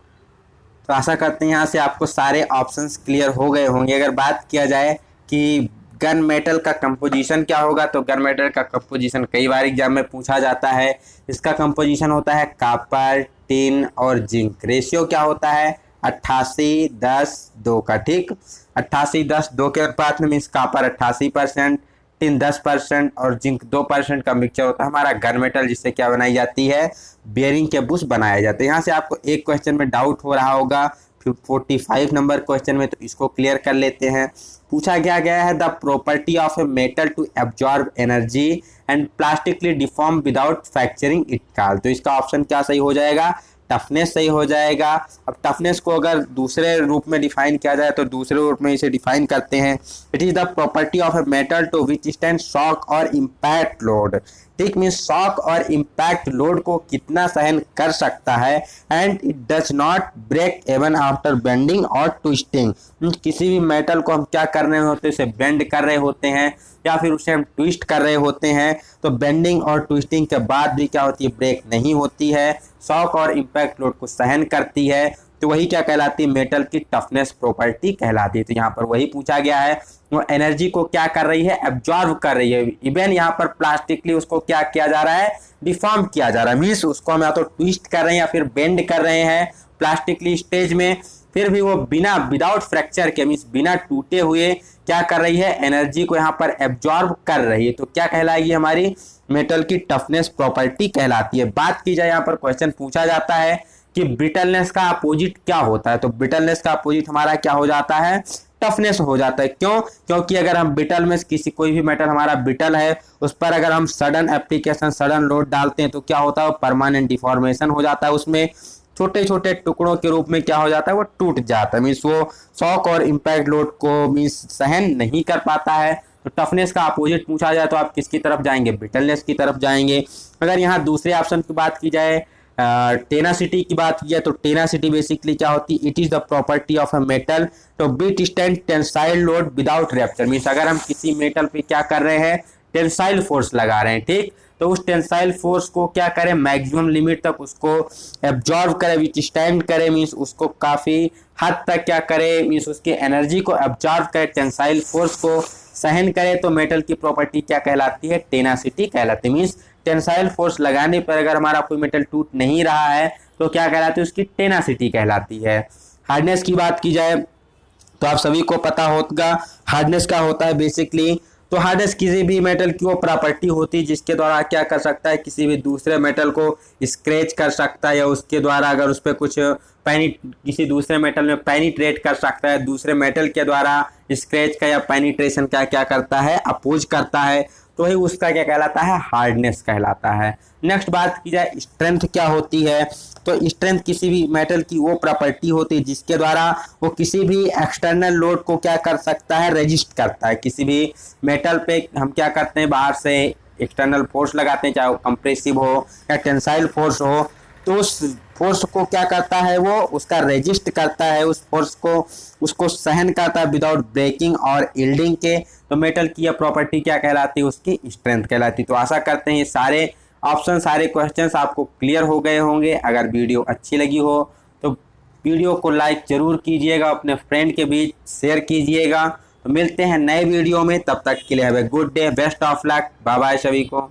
तो आशा करते हैं यहाँ से आपको सारे ऑप्शंस क्लियर हो गए होंगे। अगर बात किया जाए कि गन मेटल का कंपोजिशन क्या होगा, तो गन मेटल का कंपोजिशन कई बार एग्जाम में पूछा जाता है। इसका कंपोजिशन होता है कॉपर, टिन और जिंक। रेशियो क्या होता है, 88-10-2 का, ठीक, 88-10-2 के अनुपात में, मीन्स कॉपर 88%, टिन 10% और जिंक 2% का मिक्सचर होता है हमारा गन मेटल, जिससे क्या बनाई जाती है, बियरिंग के बुश बनाए जाते हैं। यहाँ से आपको एक क्वेश्चन में डाउट हो रहा होगा 45 नंबर क्वेश्चन में, तो इसको क्लियर कर लेते हैं। पूछा गया है the property of a metal to absorb energy and plastically deform without fracturing it call. तो इसका ऑप्शन क्या सही हो जाएगा, टफनेस सही हो जाएगा। अब टफनेस को अगर दूसरे रूप में डिफाइन किया जाए तो दूसरे रूप में इसे डिफाइन करते हैं, it is the property of a metal to withstand shock और इम्पैक्ट लोड, ठीक, मीन्स शॉक और इम्पैक्ट लोड को कितना सहन कर सकता है, and it does not break even after bending और ट्विस्टिंग। किसी भी मेटल को हम क्या कर रहे होते हैं, उसे बेंड कर रहे होते हैं या फिर उसे हम ट्विस्ट कर रहे होते हैं, तो बेंडिंग और ट्विस्टिंग के बाद भी क्या होती है, ब्रेक नहीं होती है, शॉक और इम्पैक्ट लोड को सहन करती है। तो वही क्या कहलाती है, मेटल की टफनेस प्रॉपर्टी कहलाती है। तो यहाँ पर वही पूछा गया है, वो एनर्जी को क्या कर रही है, एब्जॉर्ब कर रही है। इवन यहाँ पर प्लास्टिकली उसको क्या किया जा रहा है, डिफॉर्म किया जा रहा है, मीन्स उसको हम या तो ट्विस्ट कर रहे हैं या फिर बेंड कर रहे हैं प्लास्टिकली स्टेज में, फिर भी वो बिना विदाउट फ्रैक्चर के, मीन्स बिना टूटे हुए क्या कर रही है, एनर्जी को यहाँ पर एब्जॉर्ब कर रही है। तो क्या कहलाएगी, हमारी मेटल की टफनेस प्रॉपर्टी कहलाती है। बात की जाए, यहाँ पर क्वेश्चन पूछा जाता है कि ब्रिटलनेस का अपोजिट क्या होता है, तो ब्रिटलनेस का अपोजिट हमारा क्या हो जाता है, टफनेस हो जाता है। क्यों, क्योंकि अगर हम ब्रिटल में किसी कोई भी मेटल हमारा ब्रिटल है, उस पर अगर हम सडन एप्लीकेशन, सडन लोड डालते हैं तो क्या होता है, परमानेंट डिफॉर्मेशन हो जाता है, उसमें छोटे छोटे टुकड़ों के रूप में क्या हो जाता है, वो टूट जाता है, मीन्स वो शॉक और इम्पैक्ट लोड को मीन्स सहन नहीं कर पाता है। तो टफनेस का अपोजिट पूछा जाए तो आप किसकी तरफ जाएंगे, ब्रिटलनेस की तरफ जाएंगे। अगर यहाँ दूसरे ऑप्शन की बात की जाए, टेनासिटी की बात की जाए, तो टेनासिटी बेसिकली क्या होती है, it is the property of a metal to withstand tensile load without rupture. Means अगर हम किसी मेटल पे क्या कर रहे हैं, टेंसाइल फोर्स लगा रहे हैं, ठीक। तो उस टेंसाइल फोर्स को क्या करें, मैक्सिमम लिमिट तक उसको एब्जॉर्व करें, विथस्टैंड करें, मीन्स उसको काफ़ी हद तक क्या करें, मीन्स उसकी एनर्जी को एब्जॉर्व करें, टेंसाइल फोर्स को सहन करे, तो मेटल की प्रॉपर्टी क्या कहलाती है, टेनासिटी कहलाती है। मीन्स टेंसाइल फोर्स लगाने पर अगर हमारा कोई मेटल टूट नहीं रहा है तो क्या कहलाती है, उसकी टेनासिटी कहलाती है। हार्डनेस की बात की जाए तो आप सभी को पता होगा हार्डनेस क्या होता है बेसिकली। तो हार्डनेस किसी भी मेटल की वो प्रॉपर्टी होती है जिसके द्वारा क्या कर सकता है, किसी भी दूसरे मेटल को स्क्रैच कर सकता है, या उसके द्वारा अगर उस पर कुछ किसी दूसरे मेटल में पेनिट्रेट कर सकता है, दूसरे मेटल के द्वारा स्क्रैच का या पेनिट्रेशन का क्या करता है, अपोज करता है, तो ही उसका क्या कहलाता है, हार्डनेस कहलाता है। नेक्स्ट बात की जाए स्ट्रेंथ क्या होती है, तो स्ट्रेंथ किसी भी मेटल की वो प्रॉपर्टी होती है जिसके द्वारा वो किसी भी एक्सटर्नल लोड को क्या कर सकता है, रेजिस्ट करता है। किसी भी मेटल पे हम क्या करते हैं, बाहर से एक्सटर्नल फोर्स लगाते हैं, चाहे वो कंप्रेसिव हो या टेंसाइल फोर्स हो, तो उस फोर्स को क्या करता है, वो उसका रेजिस्ट करता है, उस फोर्स को उसको सहन करता है विदाउट ब्रेकिंग और यील्डिंग के। तो मेटल की यह प्रॉपर्टी क्या कहलाती है, उसकी स्ट्रेंथ कहलाती है। तो आशा करते हैं ये सारे ऑप्शन, सारे क्वेश्चंस आपको क्लियर हो गए होंगे। अगर वीडियो अच्छी लगी हो तो वीडियो को लाइक जरूर कीजिएगा, अपने फ्रेंड के बीच शेयर कीजिएगा। तो मिलते हैं नए वीडियो में, तब तक के लिए have a good day, best of luck, bye bye सभी को।